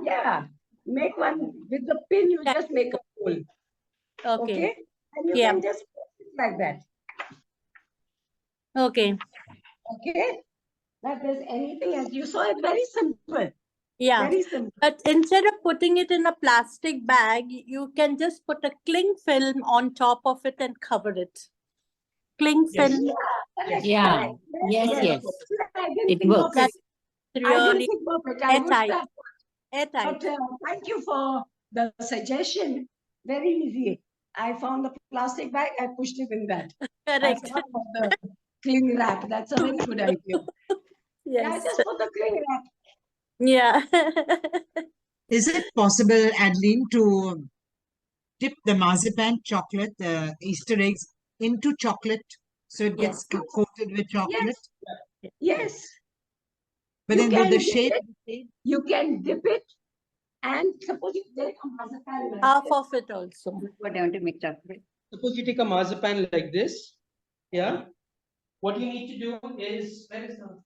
Speaker 1: yeah, make one with the pin, you
Speaker 7: Yeah.
Speaker 1: just make a hole.
Speaker 7: Okay.
Speaker 1: Okay? And you
Speaker 7: Yeah.
Speaker 1: can just put it like that.
Speaker 7: Okay.
Speaker 1: Okay? That is anything as you saw it, very simple.
Speaker 7: Yeah.
Speaker 1: Very simple.
Speaker 7: But instead of putting it in a plastic bag, you can just put a cling film on top of it and cover it. Cling
Speaker 2: Yes.
Speaker 7: film.
Speaker 1: Correct,
Speaker 3: Yeah.
Speaker 1: correct.
Speaker 3: Yes.
Speaker 1: I didn't
Speaker 3: It
Speaker 1: think
Speaker 3: works.
Speaker 1: of it.
Speaker 7: That's
Speaker 1: I didn't
Speaker 7: really
Speaker 1: think of it. I would
Speaker 7: airtight.
Speaker 1: have,
Speaker 7: Airtight.
Speaker 1: but thank you for the suggestion. Very easy. I found the plastic bag, I pushed it in that. I
Speaker 7: Correct.
Speaker 1: thought of the cling wrap. That's a very good idea. Yeah,
Speaker 7: Yes.
Speaker 1: just put the cling wrap.
Speaker 7: Yeah.
Speaker 5: Is it possible, Adeline, to dip the marzipan chocolate, the Easter eggs, into chocolate so it gets coated with chocolate?
Speaker 1: Yes,
Speaker 5: But
Speaker 1: you
Speaker 5: then with
Speaker 1: can
Speaker 5: the
Speaker 1: dip
Speaker 5: shape,
Speaker 1: it. You can dip it, and suppose you take a marzipan like
Speaker 7: Half
Speaker 1: this.
Speaker 7: of it also.
Speaker 4: What I want to make chocolate.
Speaker 2: Suppose you take a marzipan like this. Yeah. What you need to do is, where is the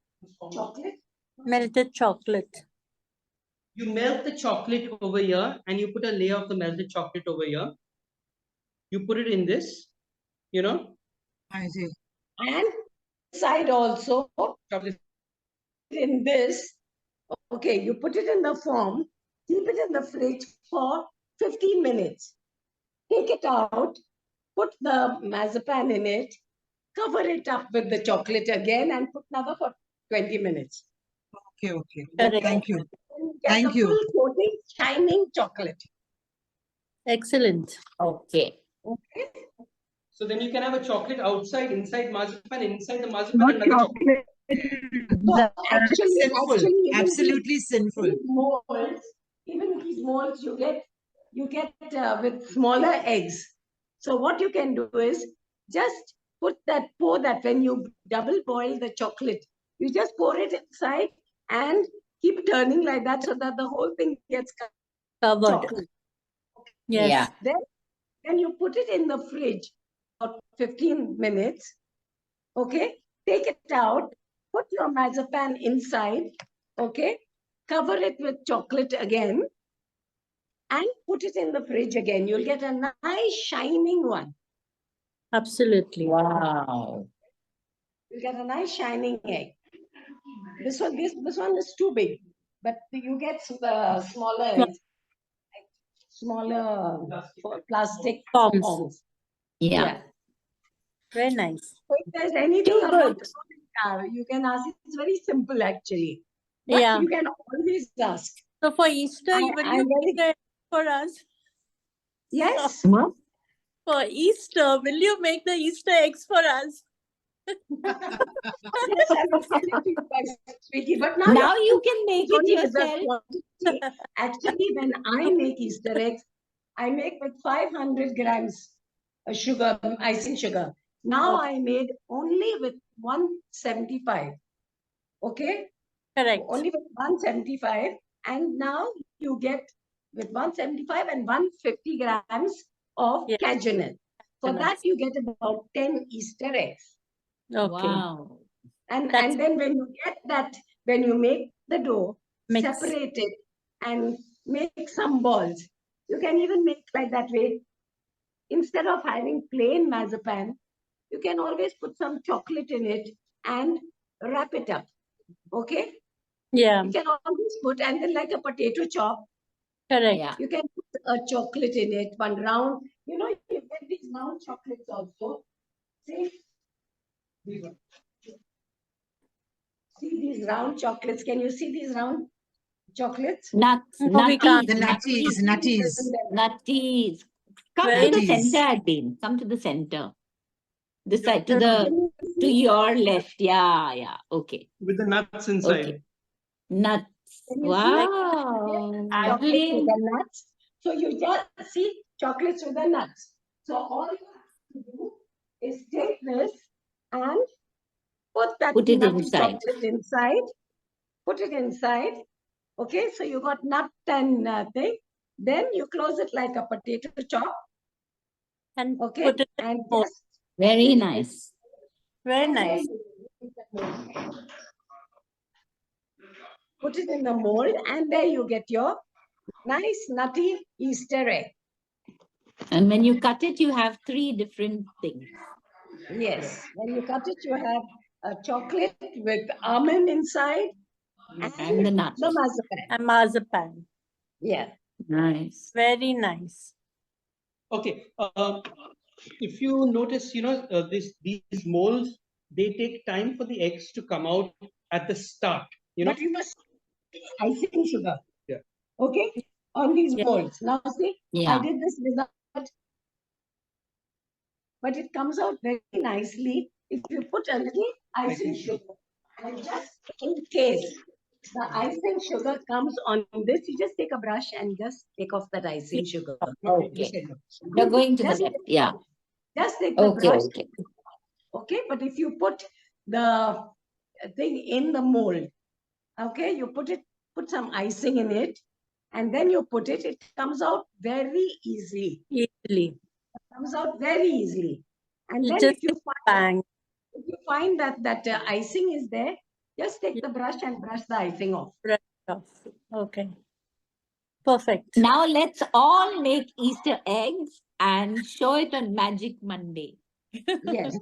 Speaker 1: Chocolate.
Speaker 7: Melted chocolate.
Speaker 2: you melt the chocolate over here and you put a layer of the melted chocolate over here. You put it in this, you know,
Speaker 5: I see.
Speaker 1: And side also
Speaker 2: chocolate.
Speaker 1: in this. Okay, you put it in the form, keep it in the fridge for 15 minutes. Take it out, put the marzipan in it, cover it up with the chocolate again, and put another for 20 minutes.
Speaker 5: Okay, okay.
Speaker 7: Correct.
Speaker 5: Thank you.
Speaker 1: And you get
Speaker 5: Thank
Speaker 1: the
Speaker 5: you.
Speaker 1: full coating, shining chocolate.
Speaker 7: Excellent.
Speaker 3: Okay.
Speaker 1: Okay.
Speaker 2: So then you can have a chocolate outside, inside marzipan, inside the marzipan, another chocolate.
Speaker 1: So actually,
Speaker 5: Sinful.
Speaker 1: even
Speaker 5: Absolutely sinful.
Speaker 1: even these molds you get with smaller eggs. So what you can do is just pour that when you double boil the chocolate, you just pour it inside and keep turning like that so that the whole thing gets
Speaker 7: Covered.
Speaker 1: chocolate.
Speaker 7: Yes.
Speaker 3: Yeah.
Speaker 1: Then you put it in the fridge for 15 minutes. Okay, take it out, put your marzipan inside, okay, cover it with chocolate again, and put it in the fridge again. You'll get a nice shining one.
Speaker 7: Absolutely.
Speaker 3: Wow.
Speaker 1: You'll get a nice shining egg. This one is too big, but you get smaller eggs, smaller plastic
Speaker 7: Forms.
Speaker 1: forms.
Speaker 3: Yeah.
Speaker 7: Very nice.
Speaker 1: So if there's anything
Speaker 3: Too
Speaker 1: about
Speaker 3: good.
Speaker 1: you can ask. It's very simple actually. But
Speaker 7: Yeah.
Speaker 1: you can always ask.
Speaker 7: So for Easter,
Speaker 1: I-
Speaker 7: will
Speaker 1: I'm
Speaker 7: you
Speaker 1: very-
Speaker 7: make the for us?
Speaker 1: Yes.
Speaker 3: What?
Speaker 7: For Easter, will you make the Easter eggs for us?
Speaker 1: Yes, I will send it to you guys, sweetie. But now,
Speaker 3: Now you can make
Speaker 1: it's
Speaker 3: it
Speaker 1: only with the
Speaker 3: yourself.
Speaker 1: quantity. Actually, when I make Easter eggs, I make with 500 grams of sugar, icing sugar. Now I made only with 175. Okay?
Speaker 7: Correct.
Speaker 1: Only with 175. And now you get with 175 and 150 grams of
Speaker 7: Yes.
Speaker 1: cashew nut. For
Speaker 7: Cashew
Speaker 1: that,
Speaker 7: nuts.
Speaker 1: you get about 10 Easter eggs.
Speaker 7: Okay.
Speaker 3: Wow.
Speaker 7: That's-
Speaker 1: And then when you get that, when you make the dough,
Speaker 7: Mix.
Speaker 1: separate it and make some balls. You can even make like that way. Instead of having plain marzipan, you can always put some chocolate in it and wrap it up. Okay?
Speaker 7: Yeah.
Speaker 1: You can always put, and then like a potato chop,
Speaker 7: Correct.
Speaker 3: Yeah.
Speaker 1: you can put a chocolate in it, one round. You know, you get these round chocolates also. See? See these round chocolates. Can you see these round chocolates?
Speaker 3: Nuts.
Speaker 7: No, we can't.
Speaker 5: The
Speaker 3: Nutties.
Speaker 5: nutties.
Speaker 3: Nutties. Come
Speaker 7: Very
Speaker 3: to the
Speaker 5: nice.
Speaker 3: center, Adin. Come to the center. This side to
Speaker 1: Can
Speaker 3: the
Speaker 1: you
Speaker 3: to
Speaker 1: see?
Speaker 3: your left. Yeah. Okay.
Speaker 2: With the nuts inside.
Speaker 3: Okay. Nuts.
Speaker 1: Can you see?
Speaker 3: Wow.
Speaker 1: Chocolates with
Speaker 3: Adeline.
Speaker 1: the nuts. So you just see chocolates with the nuts. So all you have to do is take this and put that
Speaker 3: Put it
Speaker 1: nutty
Speaker 3: inside.
Speaker 1: chocolate inside. Put it inside. Okay, so you got nut and thing. Then you close it like a potato chop.
Speaker 7: And
Speaker 1: Okay,
Speaker 7: put it in
Speaker 1: and
Speaker 7: the mold.
Speaker 1: just
Speaker 3: Very nice.
Speaker 7: Very nice.
Speaker 1: put it in the mold, and there you get your nice nutty Easter egg.
Speaker 3: And when you cut it, you have 3 different things.
Speaker 1: Yes, when you cut it, you have a chocolate with almond inside
Speaker 3: And the nuts.
Speaker 1: the marzipan.
Speaker 7: And marzipan.
Speaker 1: Yeah.
Speaker 3: Nice.
Speaker 7: Very nice.
Speaker 2: Okay. If you notice, these molds, they take time for the eggs to come out at the start.
Speaker 1: But you must icing sugar.
Speaker 2: Yeah.
Speaker 1: Okay, on these
Speaker 7: Yeah.
Speaker 1: molds. Now see,
Speaker 3: Yeah.
Speaker 1: I did this without, but it comes out very nicely if you put a little icing sugar. And just in case the icing sugar comes on this, you just take a brush and just take off that icing sugar.
Speaker 3: Okay. You're going to the
Speaker 1: Just
Speaker 3: left. Yeah.
Speaker 1: Just take the
Speaker 3: Okay.
Speaker 1: brush.
Speaker 3: Okay.
Speaker 1: Okay, but if you put the thing in the mold, okay, you put some icing in it, and then you put it, it comes out very easily.
Speaker 7: Easily.
Speaker 1: It comes out very easily. And
Speaker 7: You
Speaker 1: then
Speaker 7: just
Speaker 1: if you
Speaker 7: bang.
Speaker 1: find that icing is there, just take the brush and brush the icing off.
Speaker 7: Brush off. Okay. Perfect.
Speaker 3: Now let's all make Easter eggs and show it on Magic Monday.
Speaker 1: Yes.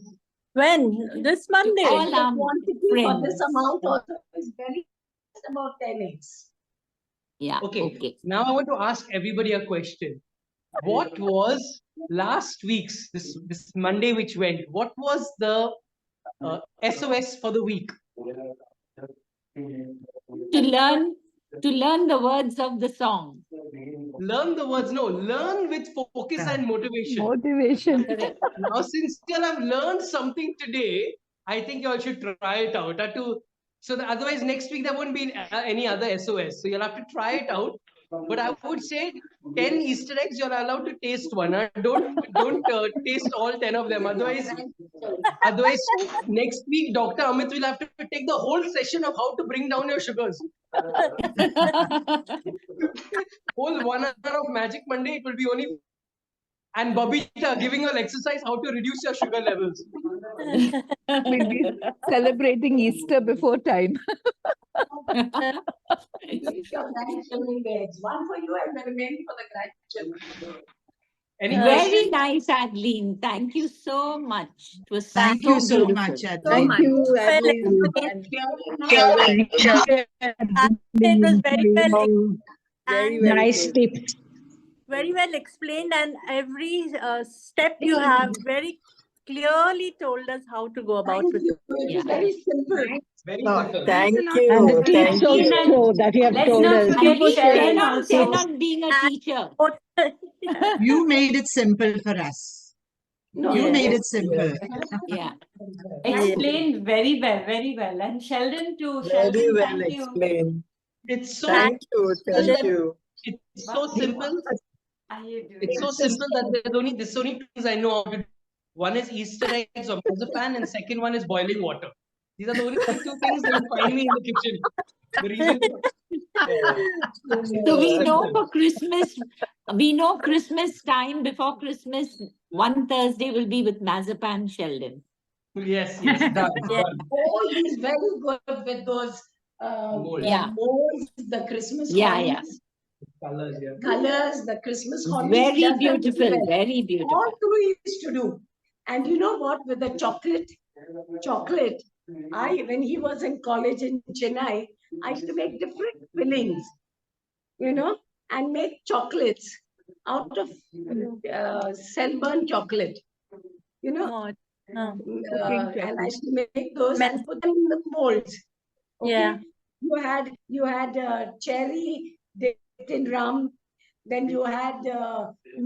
Speaker 7: When? This Monday.
Speaker 3: all
Speaker 1: The
Speaker 3: our
Speaker 1: quantity for
Speaker 3: friends.
Speaker 1: this amount also is very just about 10 eggs.
Speaker 3: Yeah.
Speaker 2: Okay.
Speaker 3: Okay.
Speaker 2: Now I want to ask everybody a question. What was last week's, this Monday which went, what was the SOS for the week?
Speaker 3: To learn the words of the song.
Speaker 2: Learn the words. No, learn with focus and motivation.
Speaker 4: Motivation.
Speaker 3: Correct.
Speaker 2: Now, since you all have learned something today, I think you all should try it out. So that otherwise next week there won't be any other SOS. So you'll have to try it out. But I would say 10 Easter eggs, you're allowed to taste one. Don't taste all 10 of them. Otherwise, next week, Dr. Amit will have to take the whole session of how to bring down your sugars. Whole 1 hour of Magic Monday, it will be only. And Babita giving you exercise how to reduce your sugar levels.
Speaker 4: We'll be celebrating Easter before time.
Speaker 1: Your grandchildren eggs. One for you and the remaining for the grandchildren.
Speaker 2: Any
Speaker 3: Very
Speaker 2: questions?
Speaker 3: nice, Adeline. Thank you so much. It was
Speaker 5: Thank you so
Speaker 3: beautiful.
Speaker 5: much,
Speaker 6: So
Speaker 5: Adeline.
Speaker 6: much.
Speaker 7: Well
Speaker 6: Adeline.
Speaker 7: explained. It was very well and
Speaker 6: Nice tips.
Speaker 7: very well explained, and every step you have very clearly told us how to go about
Speaker 1: Thank
Speaker 7: with
Speaker 1: you.
Speaker 7: it.
Speaker 1: It was very simple.
Speaker 2: Very
Speaker 8: No,
Speaker 2: simple.
Speaker 8: thank
Speaker 6: And
Speaker 8: you.
Speaker 6: the tips
Speaker 8: Thank you.
Speaker 6: also that you have
Speaker 3: Let's
Speaker 6: told
Speaker 3: not
Speaker 6: us.
Speaker 3: forget
Speaker 6: Keep sharing
Speaker 3: 10
Speaker 6: tips.
Speaker 3: on being a teacher.
Speaker 5: You made it simple for us.
Speaker 1: No,
Speaker 5: You
Speaker 7: Yes.
Speaker 5: made it simple.
Speaker 3: Yeah.
Speaker 9: Explained very well, very well. And Sheldon too.
Speaker 8: Very
Speaker 9: Sheldon,
Speaker 8: well
Speaker 9: thank you.
Speaker 8: explained.
Speaker 2: It's so
Speaker 8: Thank you. Thank you.
Speaker 2: it's so simple.
Speaker 9: Are you doing?
Speaker 2: It's so simple that there's only 2 things I know how to do. One is Easter eggs or marzipan, and second one is boiling water. These are the only 2 things that will find me in the kitchen. The reason.
Speaker 3: So we know
Speaker 2: Simple.
Speaker 3: for Christmas, we know Christmas time before Christmas, one Thursday will be with Mazapan Sheldon.
Speaker 2: Yes, done. Done.
Speaker 1: Oh, he's very good with those
Speaker 2: Molds.
Speaker 3: Yeah.
Speaker 1: molds, the Christmas
Speaker 3: Yeah,
Speaker 1: hollies,
Speaker 3: yeah.
Speaker 2: Colors, yeah.
Speaker 1: colors, the Christmas hollies.
Speaker 3: Very
Speaker 1: just
Speaker 3: beautiful,
Speaker 1: everywhere.
Speaker 3: very
Speaker 1: All
Speaker 3: beautiful.
Speaker 1: through he used to do. And you know what? With the chocolate, when he was in college in Chennai, I used to make different fillings, and make chocolates out of Selburn chocolate,
Speaker 7: Oh,
Speaker 1: and I used to make those and put them in the molds. Okay?
Speaker 7: Yeah.
Speaker 1: You had cherry dipped in rum, then you had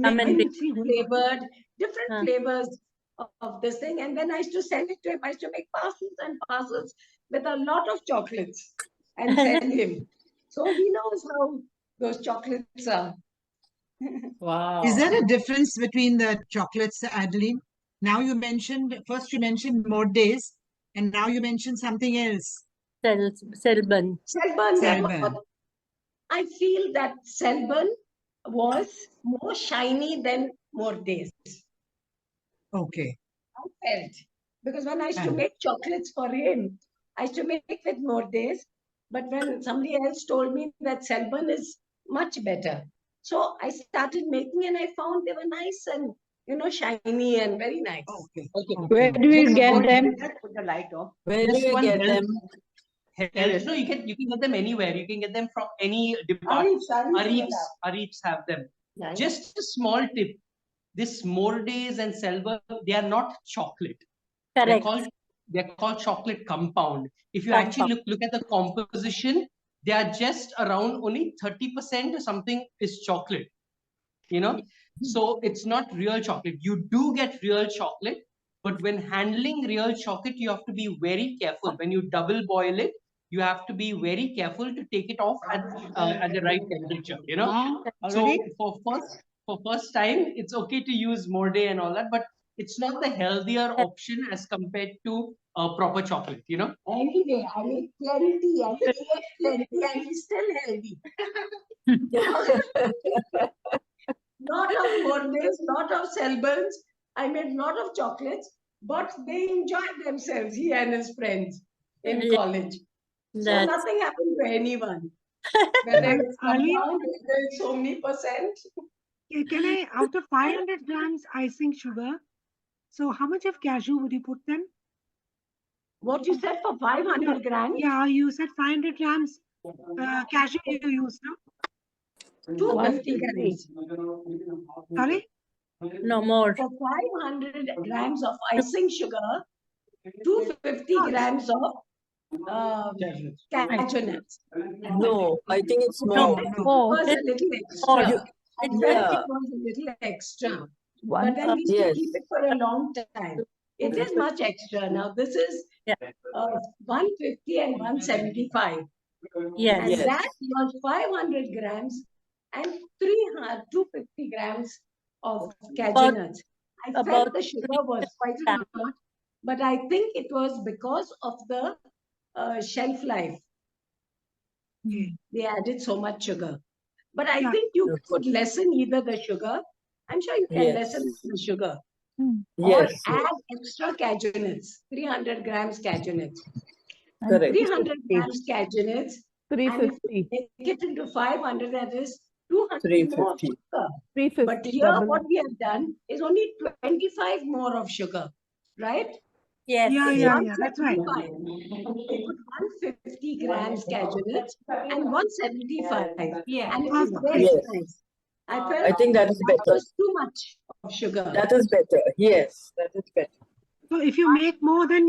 Speaker 7: Almond
Speaker 1: mint flavored, different
Speaker 7: Huh.
Speaker 1: flavors of this thing, and then I used to send it to him. I used to make parcels and parcels with a lot of chocolates and send him. So he knows how those chocolates are.
Speaker 9: Wow.
Speaker 5: Is there a difference between the chocolates, Adeline? Now you mentioned, first you mentioned more days, and now you mentioned something else.
Speaker 7: Selburn.
Speaker 5: Selburn.
Speaker 1: I feel that Selburn was more shiny than more days.
Speaker 5: Okay.
Speaker 1: I felt. Because when I used to
Speaker 5: Ah.
Speaker 1: make chocolates for him, I used to make with more days. But when somebody else told me that Selburn is much better. So I started making and I found they were nice and, shiny and very nice.
Speaker 5: Okay.
Speaker 2: Okay.
Speaker 4: Where do you
Speaker 2: Just
Speaker 4: get
Speaker 2: one-
Speaker 4: them?
Speaker 6: Put the light off.
Speaker 4: Where do
Speaker 2: Just
Speaker 4: you
Speaker 2: one
Speaker 4: get
Speaker 2: health-
Speaker 4: them?
Speaker 2: No, you can get them anywhere. You can get them from any department. Arifs have them. Just a small tip. This Mordays and Selva, they are not chocolate.
Speaker 7: Correct.
Speaker 2: They're called chocolate compound. If you actually look at the composition, they are just around only 30% or something is chocolate. So it's not real chocolate. You do get real chocolate, but when handling real chocolate, you have to be very careful. When you double boil it, you have to be very careful to take it off at the right temperature. So for first time, it's okay to use Morde and all that, but it's not the healthier option as compared to proper chocolate.
Speaker 1: Anyway, I made plenty and he ate plenty and he's still healthy. Lot of Mordays, lot of Selburns. I made lot of chocolates, but they enjoyed themselves, he and his friends in college. So nothing happened to anyone. Whether it's compound, whether it's so many percent.
Speaker 8: Can I, out of 500 grams icing sugar, so how much of cashew would you put then?
Speaker 1: What you said for 500 grams?
Speaker 8: Yeah, you said 500 grams cashew you use, no?
Speaker 1: 250 grams.
Speaker 8: Sorry?
Speaker 7: No more.
Speaker 1: For 500 grams of icing sugar, 250 grams of cashew nuts.
Speaker 4: No, I think it's
Speaker 7: No,
Speaker 4: more.
Speaker 1: It was a little extra. I felt
Speaker 4: Yeah.
Speaker 1: it was a little extra. But then we used to
Speaker 4: Yes.
Speaker 1: keep it for a long time. It is much extra. Now this is 150 and 175.
Speaker 7: Yes.
Speaker 1: And
Speaker 4: Yes.
Speaker 1: that was 500 grams and 250 grams of cashew nuts. I felt
Speaker 7: about
Speaker 1: the sugar was quite a lot, but I think it was because of the shelf life. They added so much sugar. But I think you could lessen either the sugar. I'm sure you can
Speaker 4: Yes.
Speaker 1: lessen the sugar.
Speaker 4: Yes.
Speaker 1: Or add extra cashew nuts, 300 grams cashew nuts.
Speaker 4: Correct.
Speaker 1: 300 grams cashew nuts.
Speaker 4: 350.
Speaker 1: Make it into 500, that is 200 more of
Speaker 4: 350.
Speaker 1: sugar.
Speaker 4: 350.
Speaker 1: But here what we have done is only 25 more of sugar, right?
Speaker 7: Yes.
Speaker 8: Yeah, that's right.
Speaker 1: They put 150 grams cashew nuts and 175.
Speaker 9: Yeah.
Speaker 1: And it is very
Speaker 4: Yes.
Speaker 1: nice. I felt
Speaker 4: I think that is
Speaker 1: that
Speaker 4: better.
Speaker 1: was too much of sugar.
Speaker 4: That is better. Yes, that is better.
Speaker 8: So if you make more than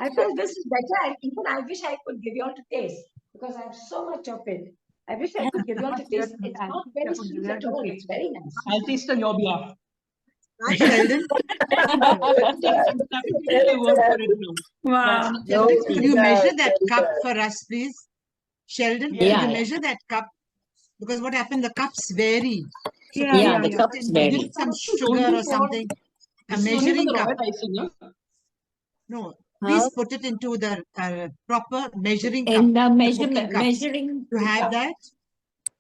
Speaker 1: I felt this is better. And even I wish I could give you all to taste because I have so much of it. I wish I could give you all to taste. It's not very sweet at all. It's very nice.
Speaker 2: I'll taste on your behalf.
Speaker 5: Sheldon,
Speaker 9: Wow.
Speaker 5: Sheldon, could you
Speaker 4: Yeah,
Speaker 5: measure that
Speaker 4: very
Speaker 5: cup
Speaker 4: bad.
Speaker 5: for us, please? Sheldon, could
Speaker 3: Yeah,
Speaker 5: you
Speaker 3: yeah.
Speaker 5: measure that cup? Because what happened, the cups vary. So
Speaker 8: Yeah,
Speaker 5: could you
Speaker 3: Yeah, the
Speaker 5: put
Speaker 3: cups
Speaker 5: in,
Speaker 3: vary.
Speaker 5: give some sugar or something? A
Speaker 2: This is only for
Speaker 5: measuring
Speaker 2: the
Speaker 5: cup.
Speaker 2: royal icing, no?
Speaker 5: No, please put it into the proper measuring cup.
Speaker 3: In the
Speaker 5: cooking cups.
Speaker 3: measuring.
Speaker 5: You have that?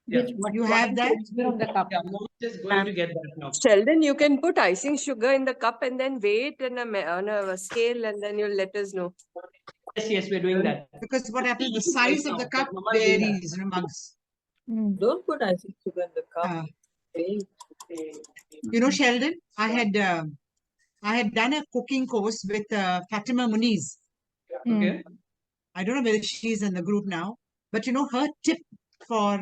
Speaker 2: Yeah.
Speaker 5: You have that?
Speaker 2: Yeah, Mohit is going to get that now.
Speaker 10: Sheldon, you can put icing sugar in the cup and then weigh it on a scale and then you'll let us know.
Speaker 2: Yes, we're doing that.
Speaker 5: Because what happens, the size of the cup varies amongst.
Speaker 4: Don't put icing sugar in the cup.
Speaker 5: You know, Sheldon, I had done a cooking course with Fatima Muniz.
Speaker 2: Okay.
Speaker 5: I don't know whether she's in the group now, but you know, her tip for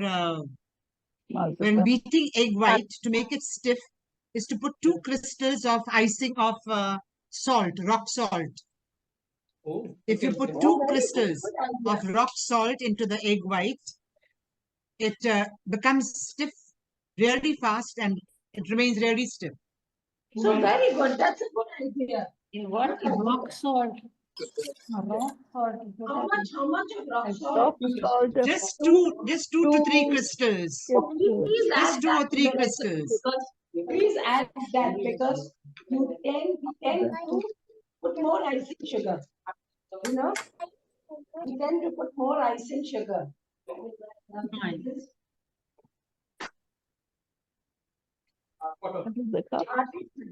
Speaker 5: when beating egg white to make it stiff is to put 2 crystals of icing of salt, rock salt.
Speaker 2: Oh,
Speaker 5: If you put 2 crystals of rock salt into the egg white, it becomes stiff really fast and it remains really stiff.
Speaker 1: So very good. That's a good idea.
Speaker 3: What is rock salt?
Speaker 1: How much of rock salt?
Speaker 5: Just 2 to 3 crystals.
Speaker 1: Please
Speaker 5: Just
Speaker 1: add
Speaker 5: 2 or
Speaker 1: that to
Speaker 5: 3
Speaker 1: the recipe
Speaker 5: crystals.
Speaker 1: because please add that because You tend to put more icing sugar. You know, you tend to put more icing sugar.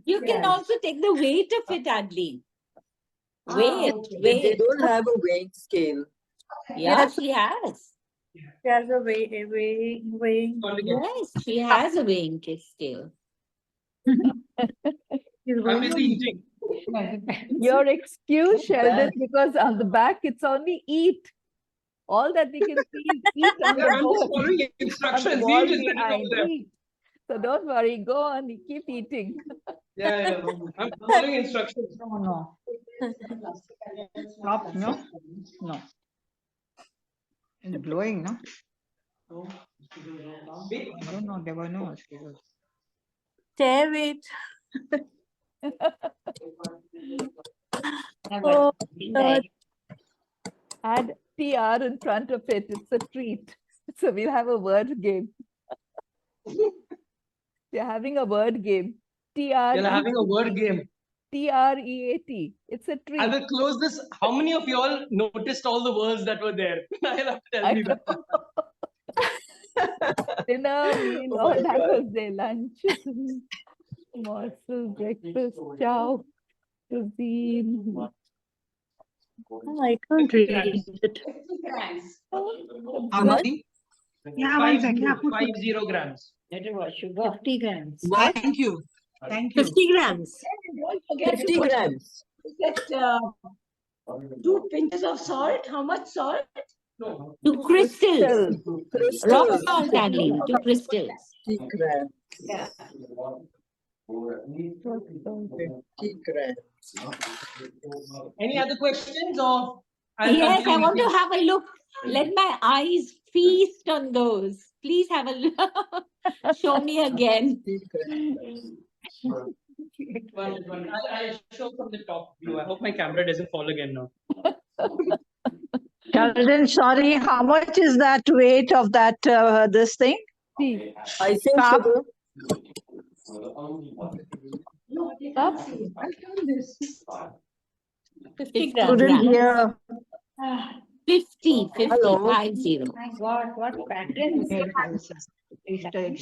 Speaker 3: You can also take the weight of it, Adeline. Weight,
Speaker 4: They
Speaker 3: weight.
Speaker 4: don't have a weighing scale.
Speaker 3: Yeah, she has.
Speaker 7: There's a weighing.
Speaker 3: Yes, she has a weighing scale.
Speaker 2: I'm busy eating.
Speaker 11: Your excuse, Sheldon, because on the back it's only eat. All that we can see is eat on
Speaker 2: Yeah,
Speaker 11: the
Speaker 2: I'm just
Speaker 11: board.
Speaker 2: following
Speaker 11: On the
Speaker 2: instructions.
Speaker 11: wall
Speaker 2: Eat is written
Speaker 11: behind,
Speaker 2: over there.
Speaker 11: eat. So don't worry, go on, you keep eating.
Speaker 2: Yeah. I'm following instructions.
Speaker 12: No. Stop, no? No. It's blowing, no? I don't know, there were no mosquitoes.
Speaker 7: Tear it. Oh, God.
Speaker 11: Add TR in front of it, it's a treat. So we'll have a word game. We're having a word game.
Speaker 2: You're having a word game.
Speaker 11: TREAT. It's a treat.
Speaker 2: I will close this. How many of you all noticed all the words that were there? I'll have to tell me that.
Speaker 11: Dinner, meal,
Speaker 4: Oh
Speaker 11: all
Speaker 4: my
Speaker 11: that
Speaker 4: God.
Speaker 11: was there. Lunch, morsel, breakfast, chow, cuisine.
Speaker 7: Oh, I can't read it.
Speaker 1: 50 grams.
Speaker 5: How many?
Speaker 8: Yeah, one second. Yeah, put
Speaker 2: 50 grams.
Speaker 3: 50 grams.
Speaker 5: Thank you. Thank you.
Speaker 7: 50 grams.
Speaker 1: Don't forget
Speaker 4: 50
Speaker 1: to put
Speaker 4: grams.
Speaker 1: 2 pinches of salt. How much salt?
Speaker 3: 2 crystals. Rock
Speaker 4: Crystals.
Speaker 3: salt, Adeline. 2 crystals.
Speaker 4: 50 grams.
Speaker 1: Yeah.
Speaker 4: 50 grams.
Speaker 2: Any other questions or? I'll
Speaker 3: Yes, I
Speaker 2: continue
Speaker 3: want to
Speaker 2: eating?
Speaker 3: have a look. Let my eyes feast on those. Please have a look. Show me again.
Speaker 4: 50 grams.
Speaker 2: I'll show from the top view. I hope my camera doesn't fall again now.
Speaker 6: Sheldon, sorry, how much is that weight of that, this thing?
Speaker 4: I think
Speaker 6: Cup?
Speaker 4: sugar.
Speaker 1: No, you can't see it. I've done this.
Speaker 7: 50
Speaker 3: grams.
Speaker 6: Couldn't hear.
Speaker 3: 50, 50,
Speaker 4: Hello.
Speaker 3: 50.
Speaker 12: What pattern?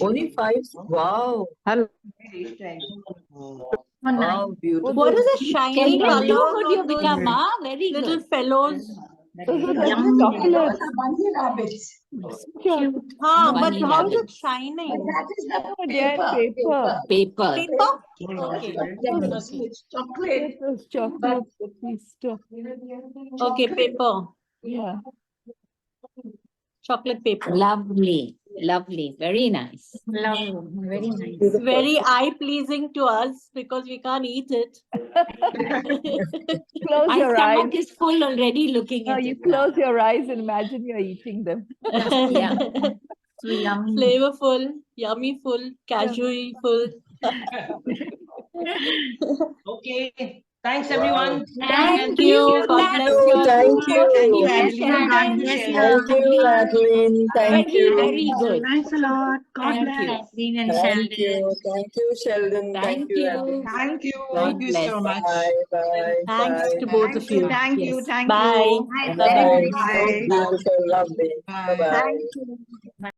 Speaker 4: Only 5. Wow.
Speaker 6: Hello.
Speaker 4: Wow, beautiful.
Speaker 7: What is the shiny
Speaker 3: Children,
Speaker 7: color
Speaker 3: look what you
Speaker 7: on those
Speaker 3: become, huh? Very
Speaker 7: little
Speaker 3: good.
Speaker 7: fellows?
Speaker 1: Those are bunny rabbits.
Speaker 7: Huh, but
Speaker 3: Bunny
Speaker 7: how is it
Speaker 3: rabbits.
Speaker 7: shining?
Speaker 1: That is the
Speaker 11: They are
Speaker 1: paper.
Speaker 11: paper.
Speaker 3: Paper.
Speaker 7: Paper? Okay.
Speaker 1: Yes, it's chocolate.
Speaker 11: Those chocolate piece stuff.
Speaker 7: Okay, paper.
Speaker 11: Yeah.
Speaker 7: Chocolate paper.
Speaker 3: Lovely. Lovely. Very nice.
Speaker 9: Lovely. Very nice.
Speaker 7: It's very eye-pleasing to us because we can't eat it.
Speaker 11: Close
Speaker 3: My
Speaker 11: your eyes.
Speaker 3: stomach is full already looking
Speaker 11: No,
Speaker 3: at
Speaker 11: you
Speaker 3: it now.
Speaker 11: close your eyes and imagine you're eating them.
Speaker 3: Yeah.
Speaker 9: So yummy.
Speaker 7: Flavorful, yummy-ful, cashewy-ful.
Speaker 2: Okay. Thanks, everyone.
Speaker 3: Thank you.
Speaker 7: God
Speaker 3: Thank
Speaker 7: bless you.
Speaker 4: Thank you.
Speaker 1: Thank you,
Speaker 3: Yes,
Speaker 1: Adeline.
Speaker 3: Sheldon.
Speaker 4: Thank you, Adeline. Thank
Speaker 3: Very,
Speaker 4: you.
Speaker 3: very good.
Speaker 8: Thanks a lot. God
Speaker 3: Thank
Speaker 8: bless.
Speaker 3: you.
Speaker 9: Adeline and
Speaker 4: Thank you.
Speaker 9: Sheldon.
Speaker 4: Thank you, Sheldon.
Speaker 3: Thank
Speaker 4: you,
Speaker 3: you.
Speaker 4: Adeline.
Speaker 5: Thank you.
Speaker 3: God
Speaker 5: Thank you so
Speaker 3: bless.
Speaker 5: much.
Speaker 4: Bye. Bye.
Speaker 7: Thanks
Speaker 4: Bye.
Speaker 7: to both of you.
Speaker 5: Thank you.
Speaker 7: Yes.
Speaker 5: Thank
Speaker 7: Bye.
Speaker 5: you.
Speaker 9: Bye.
Speaker 4: Bye.
Speaker 7: Bye-bye.
Speaker 4: So beautiful. Lovely.
Speaker 5: Bye.
Speaker 4: Bye-bye.
Speaker 6: Thank you.